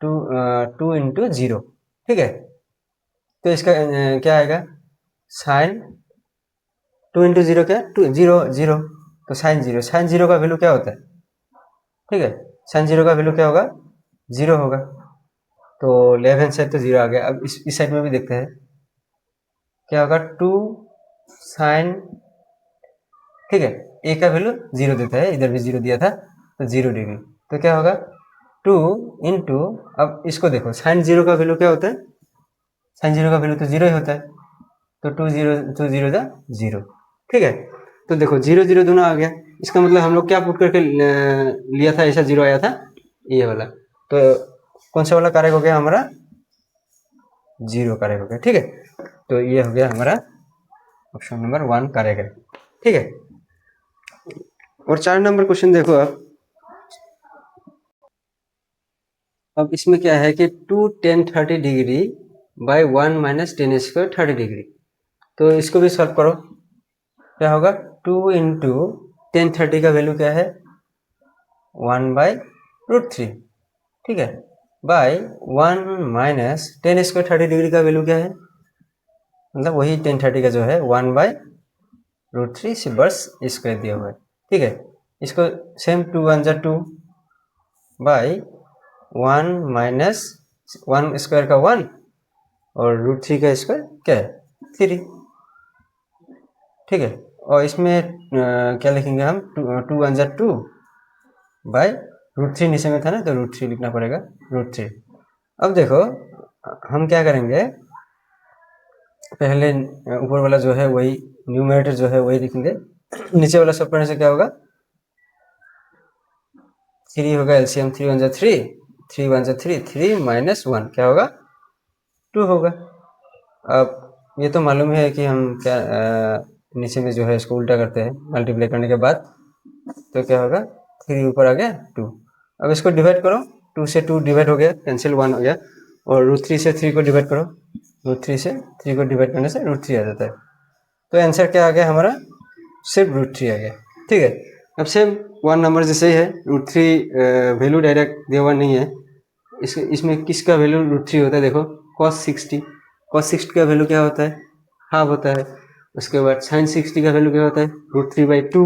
Speaker 1: 2 इंटू 0, ठीक है। तो इसका क्या आएगा साइन 2 इंटू 0 क्या 2 0 0, तो साइन 0 का वैल्यू क्या होता है, ठीक है साइन 0 का वैल्यू क्या होगा 0 होगा। तो लेफ्ट हैंड साइड तो 0 आ गया। अब इस साइड में भी देखते हैं क्या होगा 2 साइन, ठीक है ए का वैल्यू 0 देता है, इधर भी 0 दिया था तो 0 डिग्री, तो क्या होगा 2 इंटू, अब इसको देखो साइन 0 का वैल्यू क्या होता है, साइन 0 का वैल्यू तो 0 ही होता है, तो 2 0 जा 0, ठीक है। तो देखो 0 0 दोनों आ गया, इसका मतलब हम लोग क्या पुट करके लिया था, ऐसा 0 आया था ये वाला, तो कौन सा वाला करेक्ट हो गया हमारा 0 करेक्ट हो गया, ठीक है। तो ये हो गया हमारा ऑप्शन नंबर 1 करेक्ट है, ठीक है। और 4 नंबर क्वेश्चन देखो अब इसमें क्या है कि 2 10 30 degree by 1 minus 10 square 30 degree. तो इसको भी सॉल्व करो, क्या होगा 2 इंटू 10 30 का वैल्यू क्या है 1 बाई रूट 3, ठीक है, बाई 1 माइनस 10 स्क्वायर 30 डिग्री का वैल्यू क्या है, मतलब वही 10 30 का जो है 1 बाई रूट 3 से बस स्क्वायर दिया हुआ है, ठीक है। इसको सेम 2 1 जा 2 बाई 1 माइनस 1 स्क्वायर का 1 और रूट 3 का स्क्वायर क्या है 3, ठीक है। और इसमें क्या लिखेंगे हम 2 1 जा 2 बाई रूट 3 नीचे में था ना, तो रूट 3 लिखना पड़ेगा रूट 3। अब देखो हम क्या करेंगे, पहले ऊपर वाला जो है वही न्यूमरेटर जो है वही लिखेंगे, नीचे वाला सब करने से क्या होगा 3 होगा, एलसीएम 3 1 जा 3 3 1 जा 3 3 माइनस 1 क्या होगा 2 होगा। अब ये तो मालूम है कि हम क्या नीचे में जो है इसको उल्टा करते हैं मल्टीप्लाई करने के बाद, तो क्या होगा 3 ऊपर आ गया 2। अब इसको डिवाइड करो, 2 से 2 डिवाइड हो गया, कैंसिल 1 हो गया, और रूट 3 से 3 को डिवाइड करो, रूट 3 से 3 को डिवाइड करने से रूट 3 आ जाता है। तो आंसर क्या आ गया हमारा सिर्फ रूट 3 आ गया, ठीक है। अब सेम 1 नंबर जैसे ही है, रूट 3 वैल्यू डायरेक्ट दिया हुआ नहीं है, इसमें किसका वैल्यू √3 होता है? देखो cos 60 का वैल्यू क्या होता है? हाफ होता है। उसके बाद sin 60 का वैल्यू क्या होता है? √3/2।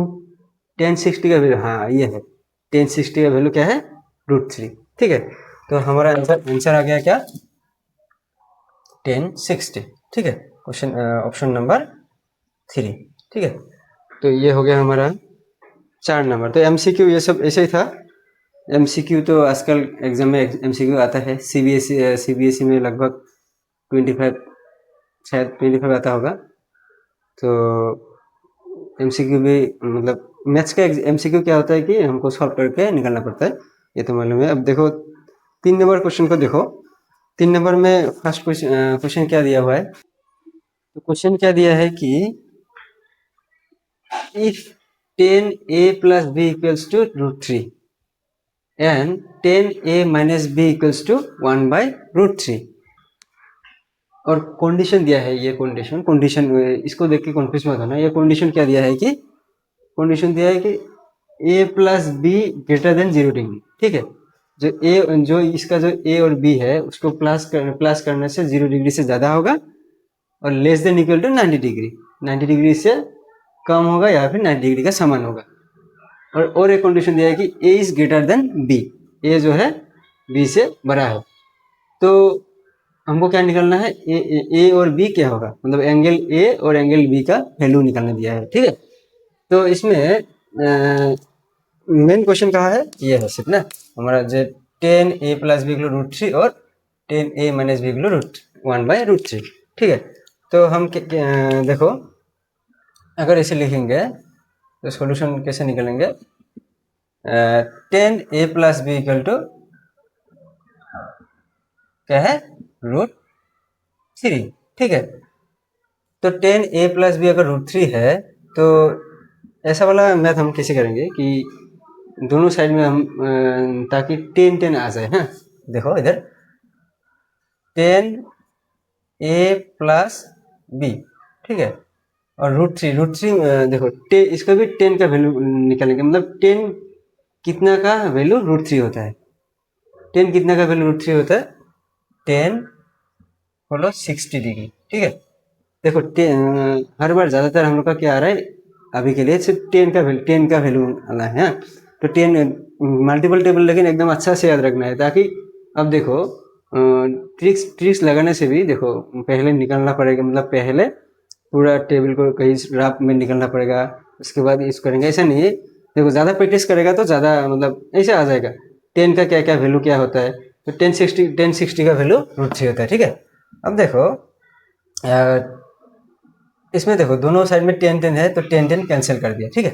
Speaker 1: tan 60 का वैल्यू, हाँ ये है, tan 60 का वैल्यू क्या है? √3। ठीक है, तो हमारा आंसर आ गया क्या? tan 60। ठीक है, क्वेश्चन ऑप्शन नंबर 3। ठीक है, तो ये हो गया हमारा 4 नंबर। तो MCQ ये सब ऐसे ही था। MCQ तो आजकल एग्जाम में MCQ आता है। CBSE में लगभग 25, शायद 25 आता होगा। तो MCQ भी मतलब मैथ्स का MCQ क्या होता है कि हमको सॉल्व करके निकालना पड़ता है, ये तो मालूम है। अब देखो 3 नंबर क्वेश्चन को देखो। 3 नंबर में फर्स्ट क्वेश्चन क्या दिया हुआ है? तो क्वेश्चन क्या दिया है कि if 10a plus b equals to √3 and 10a minus b equals to 1/√3, और कंडीशन दिया है। ये कंडीशन इसको देख के कंफ्यूज मत होना। ये कंडीशन क्या दिया है कि कंडीशन दिया है कि a plus be greater than 0 degree. ठीक है, जो इसका जो a और b है उसको प्लस करने से 0 डिग्री से ज़्यादा होगा और less than equal to 90 degree, 90 degree से कम होगा या फिर 90 डिग्री का समान होगा। और एक कंडीशन दिया है कि a is greater than b, a जो है b से बड़ा है। तो हमको क्या निकालना है? ए और बी क्या होगा, मतलब एंगल ए और एंगल बी का वैल्यू निकालने दिया है। ठीक है, तो इसमें मेन क्वेश्चन कहाँ है? ये है सिर्फ ना हमारा जो 10a प्लस बी इक्वल √3 और 10a माइनस बी इक्वल 1/√3। ठीक है, तो हम देखो अगर इसे लिखेंगे तो सॉल्यूशन कैसे निकलेंगे? 10a plus B equal to क्या है? √3। ठीक है, तो 10a प्लस बी अगर √3 है तो ऐसा वाला मैथ हम कैसे करेंगे कि दोनों साइड में हम ताकि 10 आ जाए। हाँ देखो इधर 10a प्लस बी, ठीक है, और √3 देखो इसका भी 10 का वैल्यू निकालेंगे, मतलब 10 कितना का वैल्यू √3 होता है? 10 कितना का वैल्यू √3 होता है? 10 बोलो 60 डिग्री। ठीक है, देखो हर बार ज़्यादातर हम लोग का क्या आ रहा है? अभी के लिए सिर्फ 10 का वैल्यू आना है। हाँ, तो 10 मल्टीपल टेबल लेकिन एकदम अच्छा से याद रखना है, ताकि अब देखो ट्रिक्स लगाने से भी देखो पहले निकालना पड़ेगा, मतलब पहले पूरा टेबल को कहीं रफ में निकालना पड़ेगा, उसके बाद यूज़ करेंगे। ऐसा नहीं है, देखो ज़्यादा प्रैक्टिस करेगा तो ज़्यादा मतलब ऐसे आ जाएगा। 10 का क्या क्या वैल्यू क्या होता है? तो 1060 का वैल्यू √3 होता है। ठीक है, अब देखो इसमें देखो दोनों साइड में 10 है तो 10 कैंसिल कर दिया। ठीक है,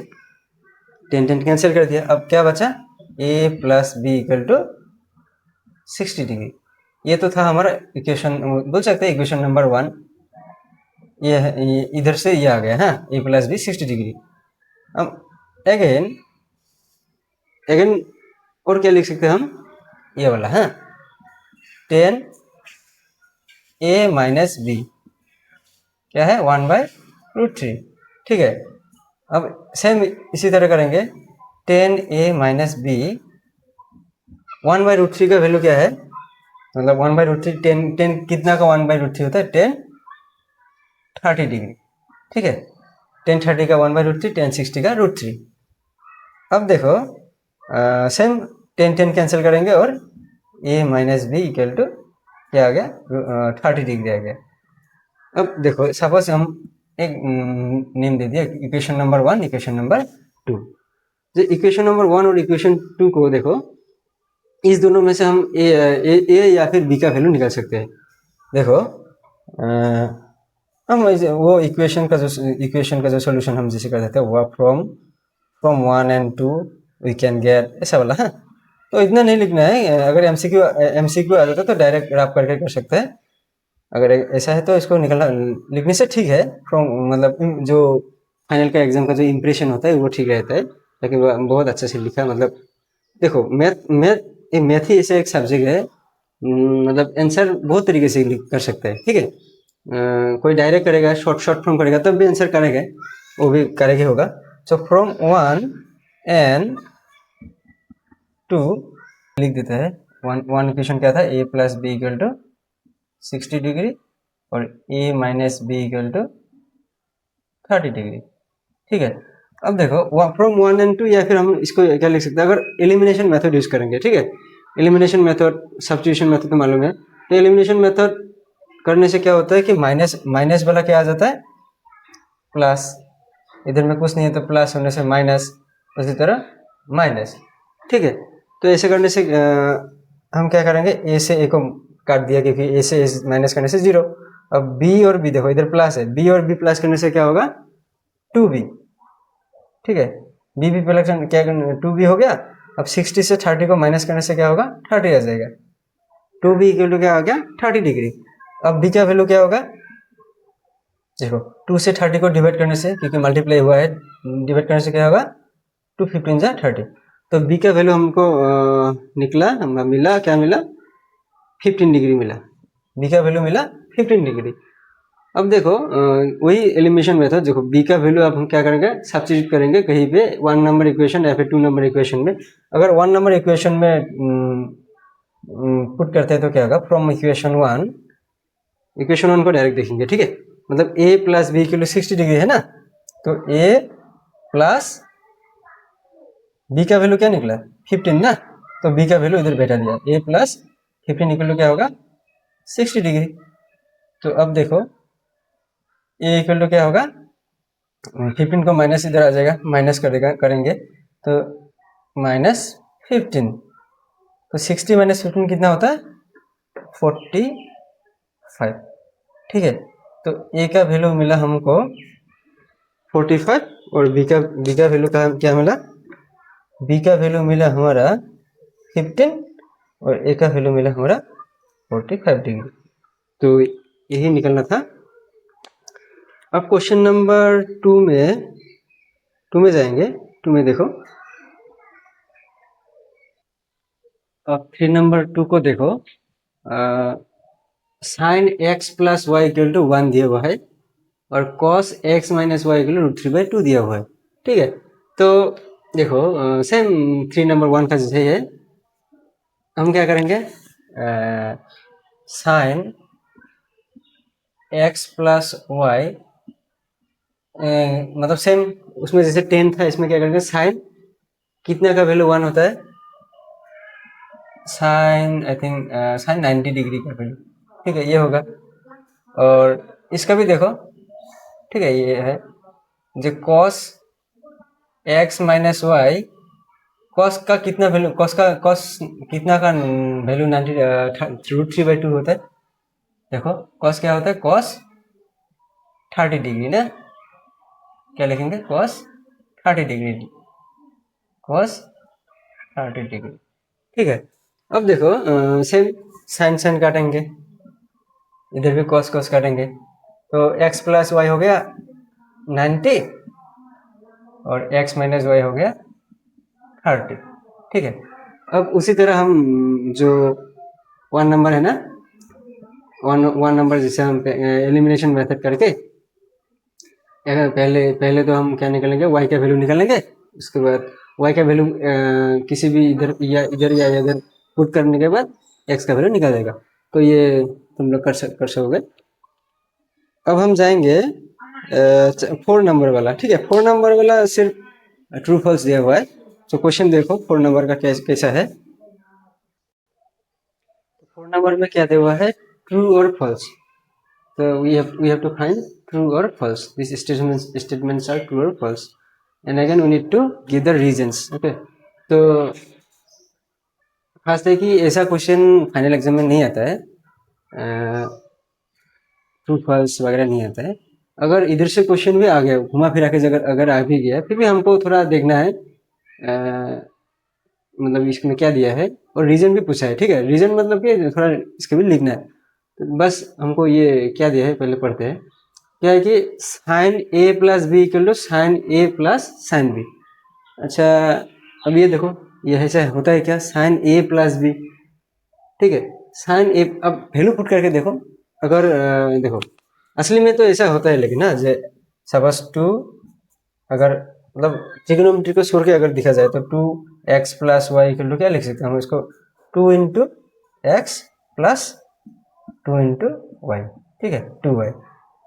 Speaker 1: 10 कैंसिल कर दिया। अब क्या बचा? a plus B equal to 60 degree. ये तो था हमारा इक्वेशन, बोल सकते हैं इक्वेशन नंबर 1। ये है, इधर से ये आ गया। हाँ, a प्लस बी 60 डिग्री। अब अगेन और क्या लिख सकते हैं हम? ये वाला, हाँ, 10a माइनस बी क्या है? 1/√3। ठीक है, अब सेम इसी तरह करेंगे। 10a माइनस बी 1/√3 का वैल्यू क्या है? मतलब 1/√3 10 कितना का 1/√3 होता है? 10 30 डिग्री। ठीक है, 10 30 का 1/√3, 10 60 का √3। अब देखो सेम 10 कैंसिल करेंगे और a minus B equal to क्या आ गया? 30 डिग्री आ गया। अब देखो सपोज हम एक नेम दे दिया इक्वेशन नंबर 1, इक्वेशन नंबर 2। जो इक्वेशन नंबर 1 और इक्वेशन 2 को देखो, इस दोनों में से हम ए या फिर बी का वैल्यू निकाल सकते हैं। देखो हम वो इक्वेशन का जो सॉल्यूशन हम जैसे कर देते हैं, वो from 1 and 2 we can get, ऐसा वाला। हाँ, तो इतना नहीं लिखना है। अगर एमसीक्यू आ जाता तो डायरेक्ट रैप करके कर सकते हैं। अगर ऐसा है तो इसको निकलना लिखने से ठीक है। फ्रॉम मतलब जो फाइनल का एग्जाम का जो इम्प्रेशन होता है वो ठीक रहता है। लेकिन बहुत अच्छे से लिखा, मतलब देखो मैथ ही ऐसा एक सब्जेक्ट है, मतलब आंसर बहुत तरीके से कर सकता है। ठीक है, कोई डायरेक्ट करेगा, शॉर्ट फॉर्म करेगा तब भी आंसर करेगा, वो भी करेगा होगा। सो फ्रॉम 1 and 2 लिख देता है वन इक्वेशन क्या था, A plus B equal to 60 degree और A minus B equal to 30 degree. ठीक है, अब देखो फ्रॉम 1 एंड 2, या फिर हम इसको क्या लिख सकते हैं, अगर एलिमिनेशन मेथड यूज करेंगे, ठीक है, एलिमिनेशन मेथड, सब्स्टिट्यूशन मेथड तो मालूम है, तो एलिमिनेशन मेथड करने से क्या होता है कि माइनस माइनस वाला क्या आ जाता है प्लस, इधर में कुछ नहीं है तो प्लस होने से माइनस, उसी तरह माइनस। ठीक है, तो ऐसे करने से हम क्या करेंगे, ए से ए को काट दिया क्योंकि ए से माइनस करने से 0। अब बी और बी देखो, इधर प्लस है, बी और बी प्लस करने से क्या होगा 2b। ठीक है, बी बी प्लस क्या 2b हो गया। अब 60 से 30 को माइनस करने से क्या होगा 30 आ जाएगा, 2b इक्वल टू क्या आ गया 30 डिग्री। अब b का वैल्यू क्या होगा, देखो 2 से 30 को डिवाइड करने से, क्योंकि मल्टीप्लाई हुआ है, डिवाइड करने से क्या होगा 2 15 जा 30। तो b का वैल्यू हमको निकला, हमें मिला, क्या मिला 15 डिग्री मिला, b का वैल्यू मिला 15 डिग्री। अब देखो वही एलिमिनेशन मेथड, देखो b का वैल्यू अब हम क्या करेंगे, सब्स्टिट्यूट करेंगे कहीं पे 1 नंबर इक्वेशन या फिर 2 नंबर इक्वेशन में। अगर 1 नंबर इक्वेशन में पुट करते हैं तो क्या होगा, फ्रॉम इक्वेशन 1 को डायरेक्ट देखेंगे। ठीक है, मतलब a plus B equal to 60 degree है ना, तो a प्लस b का वैल्यू क्या निकला 15 ना, तो b का वैल्यू इधर बैठा दिया, a प्लस 15 इक्वल टू क्या होगा 60 डिग्री। तो अब देखो a इक्वल टू क्या होगा, 15 को माइनस इधर आ जाएगा, माइनस करेंगे तो -15, तो 60 माइनस 15 कितना होता है 45। ठीक है, तो a का वैल्यू मिला हमको 45 और b का वैल्यू क्या मिला, b का वैल्यू मिला हमारा 15 और a का वैल्यू मिला हमारा 45 डिग्री। तो यही निकलना था। अब क्वेश्चन नंबर 2 में जाएंगे। 2 में देखो, अब 3 नंबर 2 को देखो, sine x plus y equal to 1 दिया हुआ है और cos x minus y equal to 3/2 दिया हुआ है। ठीक है, तो देखो सेम 3 नंबर 1 का जैसे है, हम क्या करेंगे, साइन x प्लस वाई, मतलब सेम उसमें जैसे 10 था, इसमें क्या करेंगे, साइन कितना का वैल्यू 1 होता है, sine I think sine 90 degree का वैल्यू। ठीक है, ये होगा। और इसका भी देखो, ठीक है, ये है जो cos x minus y, cos का कितना वैल्यू, कॉस कितना का वैल्यू 90√3/2 होता है। देखो कॉस क्या होता है, कॉस 30 डिग्री ना, क्या लिखेंगे कॉस 30 डिग्री, कॉस 30 डिग्री। ठीक है, अब देखो सेम साइन साइन काटेंगे, इधर भी कॉस कॉस काटेंगे, तो x प्लस वाई हो गया 90 और x माइनस वाई हो गया 30। ठीक है, अब उसी तरह हम जो 1 नंबर है ना, वन नंबर जैसे हम एलिमिनेशन मेथड करके, पहले तो हम क्या निकालेंगे, y का वैल्यू निकालेंगे, उसके बाद y का वैल्यू किसी भी इधर या इधर पुट करने के बाद x का वैल्यू निकल जाएगा। तो ये तुम लोग कर सकोगे। अब हम जाएंगे 4 नंबर वाला। ठीक है, 4 नंबर वाला सिर्फ ट्रू फॉल्स दिया हुआ है। तो क्वेश्चन देखो 4 नंबर का कैसा है। 4 नंबर में क्या दिया हुआ है, ट्रू और फॉल्स। तो we have to find true or false. These statements are true or false, and again we need to give the reasons. Okay, तो खास है कि ऐसा क्वेश्चन फाइनल एग्जाम में नहीं आता है, ट्रू फॉल्स वगैरह नहीं आता है। अगर इधर से क्वेश्चन भी आ गया, घुमा फिरा के अगर आ भी गया, फिर भी हमको थोड़ा देखना है मतलब इसमें क्या दिया है, और रीजन भी पूछा है। ठीक है, रीजन मतलब कि थोड़ा इसके भी लिखना है। तो बस हमको ये क्या दिया है पहले पढ़ते हैं। क्या है कि sine A plus B equal to sine A plus sine b. अच्छा, अब ये देखो, ये ऐसा होता है क्या, साइन ए प्लस बी। ठीक है, साइन ए, अब वैल्यू पुट करके देखो, अगर देखो असली में तो ऐसा होता है, लेकिन ना सपोज 2, अगर मतलब ट्रिग्नोमेट्री को छोड़ के अगर दिखा जाए तो 2x plus y equal to क्या लिख सकते हैं हम इसको, 2 into x plus 2 into y, ठीक है, 2y।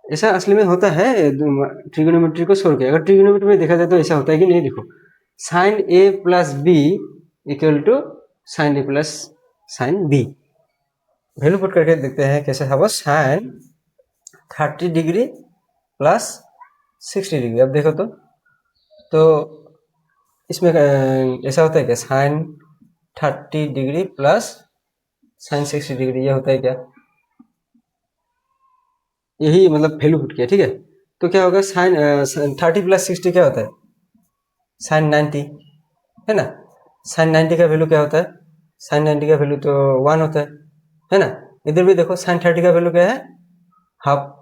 Speaker 1: ऐसा असली में होता है ट्रिगोनोमेट्री को छोड़ के। अगर ट्रिगोनोमेट्री में देखा जाए तो ऐसा होता है कि नहीं, देखो sine A plus B equal to sine A plus sine B. Value put करके देखते हैं कैसे होगा। Sine 30 degree plus 60 degree. अब देखो तो इसमें ऐसा होता है क्या, sine 30 degree plus sine 60 degree, ये होता है क्या, यही मतलब वैल्यू पुट किया, ठीक है। तो क्या होगा, साइन 30 प्लस 60 क्या होता है, साइन 90, है ना। साइन 90 का वैल्यू क्या होता है, साइन 90 का वैल्यू तो 1 होता है ना। इधर भी देखो साइन 30 का वैल्यू क्या है, हाफ,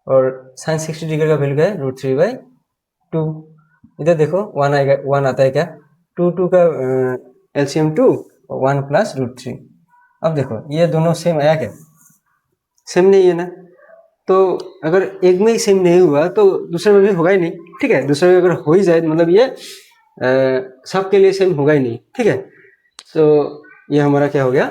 Speaker 1: और साइन 60 डिग्री का वैल्यू क्या है, √3/2। इधर देखो 1 आएगा, 1 आता है क्या, 2 का एलसीएम 2 और 1 प्लस √3। अब देखो ये दोनों सेम आया क्या, सेम नहीं है ना। तो अगर एक में ही सेम नहीं हुआ तो दूसरे में भी होगा ही नहीं, ठीक है। दूसरे में अगर हो ही जाए मतलब ये सबके लिए सेम होगा ही नहीं, ठीक है। तो ये हमारा क्या हो गया,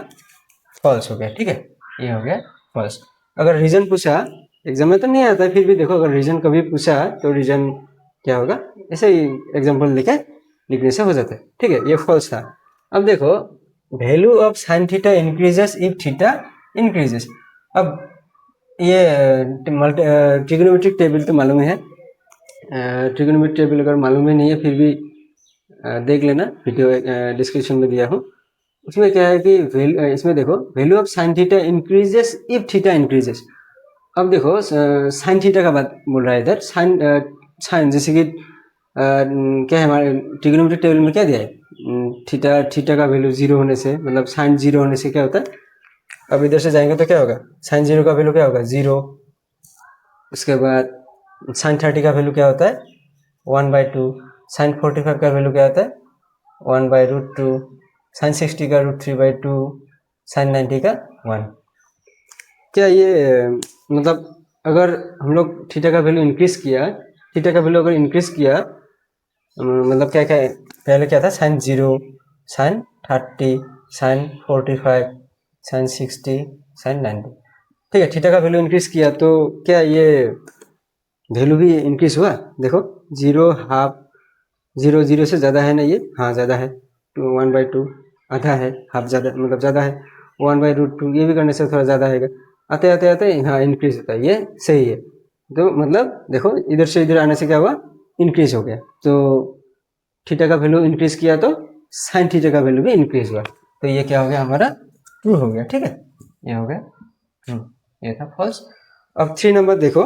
Speaker 1: फॉल्स हो गया, ठीक है, ये हो गया फॉल्स। अगर रीजन पूछा, एग्जाम में तो नहीं आता है, फिर भी देखो अगर रीजन कभी पूछा तो रीजन क्या होगा, ऐसे ही एग्जाम्पल लेके लिखने से हो जाता है, ठीक है। ये फॉल्स था। अब देखो value of sine theta increases if theta increases. अब ये ट्रिग्नोमेट्रिक टेबल तो मालूम है, ट्रिग्नोमेट्रिक टेबल अगर मालूम ही नहीं है फिर भी देख लेना, वीडियो डिस्क्रिप्शन में दिया हूँ। उसमें क्या है कि इसमें देखो value of sine theta increases if theta increases. अब देखो साइन थीटा का बात बोल रहा है इधर। साइन जैसे कि क्या है हमारे ट्रिग्नोमेट्रिक टेबल में क्या दिया है, थीटा का वैल्यू 0 होने से, मतलब साइन 0 होने से क्या होता है। अब इधर से जाएंगे तो क्या होगा, साइन 0 का वैल्यू क्या होगा, 0। उसके बाद साइन 30 का वैल्यू क्या होता है, 1/2। साइन 45 का वैल्यू क्या होता है, 1/√2। साइन 60 का √3/2। साइन 90 का 1। क्या ये मतलब अगर हम लोग थीटा का वैल्यू इंक्रीज किया, थीटा का वैल्यू अगर इंक्रीज किया, मतलब क्या क्या पहले क्या था, sine 0, sine 30, sine 45, sine 60, sine 90, ठीक है। थीटा का वैल्यू इंक्रीज किया तो क्या ये वैल्यू भी इंक्रीज हुआ, देखो 0, हाफ, 0 से ज़्यादा है ना ये, हाँ ज़्यादा है, 1/2 आधा है, हाफ ज़्यादा मतलब ज़्यादा है, 1/√2 ये भी करने से थोड़ा ज़्यादा है, आते आते आते हाँ इंक्रीज होता है, ये सही है। तो मतलब देखो इधर से इधर आने से क्या हुआ, इंक्रीज हो गया। तो थीटा का वैल्यू इंक्रीज किया तो साइन थीटा का वैल्यू भी इंक्रीज हुआ, तो ये क्या हो गया हमारा, ट्रू हो गया, ठीक है, ये हो गया ट्रू, ये था फॉल्स। अब 3 नंबर देखो,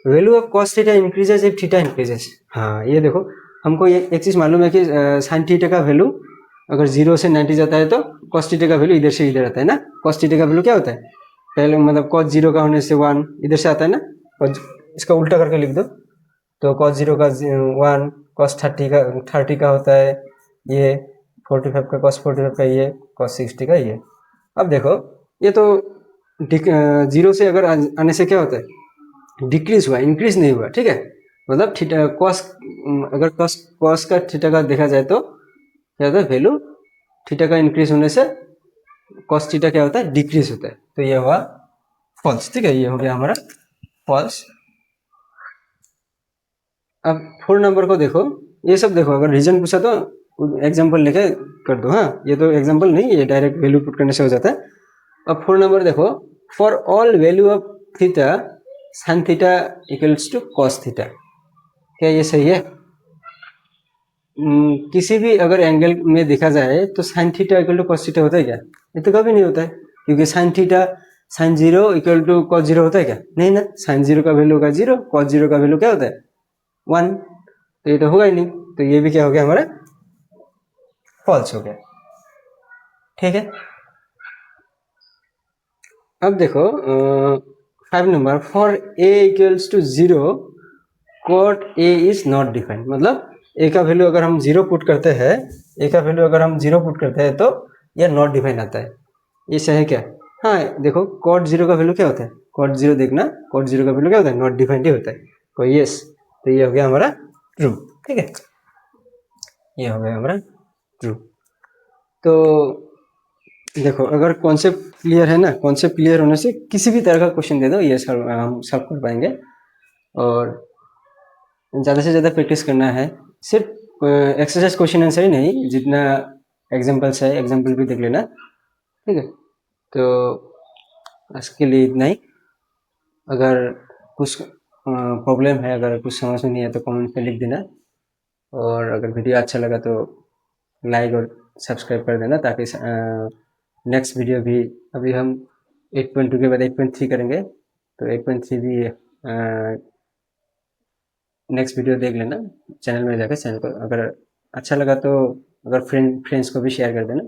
Speaker 1: value of cos theta increases if theta increases. हाँ ये देखो हमको ये एक चीज़ मालूम है कि साइन थीटा का वैल्यू अगर 0 से 90 जाता है तो कॉस थीटा का वैल्यू इधर से इधर आता है ना। कॉस थीटा का वैल्यू क्या होता है, पहले मतलब कॉस 0 का होने से 1 इधर से आता है ना, और इसका उल्टा करके लिख दो तो कॉस 0 का 1, कॉस 30 का होता है ये, 45 का कॉस 45 का ये, कॉस 60 का ये। अब देखो ये तो 0 से अगर आने से क्या होता है, डिक्रीज हुआ, इंक्रीज नहीं हुआ, ठीक है। मतलब थीटा कॉस, अगर कॉस का थीटा का देखा जाए तो क्या होता है, वैल्यू थीटा का इंक्रीज होने से कॉस थीटा क्या होता है, डिक्रीज होता है, तो ये हुआ फॉल्स, ठीक है, ये हो गया हमारा फॉल्स। अब 4 नंबर को देखो, ये सब देखो अगर रीजन पूछा तो एग्जाम्पल लेके कर दो, हाँ ये तो एग्जाम्पल नहीं, ये डायरेक्ट वैल्यू पुट करने से हो जाता है। अब 4 नंबर देखो, for all value of theta sine theta equals to cos theta. क्या ये सही है, किसी भी अगर एंगल में देखा जाए तो sine theta equal to cos theta होता है क्या, ये तो कभी नहीं होता है, क्योंकि sine theta sine 0 equal to cos 0 होता है क्या, नहीं ना। साइन 0 का वैल्यू होगा 0, कॉस 0 का वैल्यू क्या होता है 1, तो ये तो होगा ही नहीं, तो ये भी क्या हो गया हमारा फॉल्स हो गया, ठीक है। अब देखो 5 number, for A equals to 0 cot A is not defined. मतलब ए का वैल्यू अगर हम 0 पुट करते हैं, ए का वैल्यू अगर हम 0 पुट करते हैं तो यह नॉट डिफाइंड आता है, ये सही है क्या। हाँ देखो कॉट 0 का वैल्यू क्या होता है, कॉट 0 देखना, कॉट 0 का वैल्यू क्या होता है, नॉट डिफाइंड ही होता है, तो यस, तो ये हो गया हमारा ट्रू, ठीक है, ये हो गया हमारा ट्रू। तो देखो, अगर कॉन्सेप्ट क्लियर है ना, कॉन्सेप्ट क्लियर होने से किसी भी तरह का क्वेश्चन दे दो, ये हम सॉल्व कर पाएंगे। और ज़्यादा से ज़्यादा प्रैक्टिस करना है, सिर्फ एक्सरसाइज क्वेश्चन आंसर ही नहीं, जितना एग्जाम्पल्स है एग्जाम्पल भी देख लेना, ठीक है। तो आज के लिए इतना ही। अगर कुछ प्रॉब्लम है, अगर कुछ समझ में नहीं है तो कमेंट में लिख देना, और अगर वीडियो अच्छा लगा तो लाइक और सब्सक्राइब कर देना, ताकि नेक्स्ट वीडियो भी, अभी हम 8.2 के बाद 8.3 करेंगे, तो 8.3 भी नेक्स्ट वीडियो देख लेना चैनल में जाकर। चैनल को अगर अच्छा लगा तो अगर फ्रेंड्स को भी शेयर कर देना।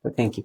Speaker 1: तो थैंक यू।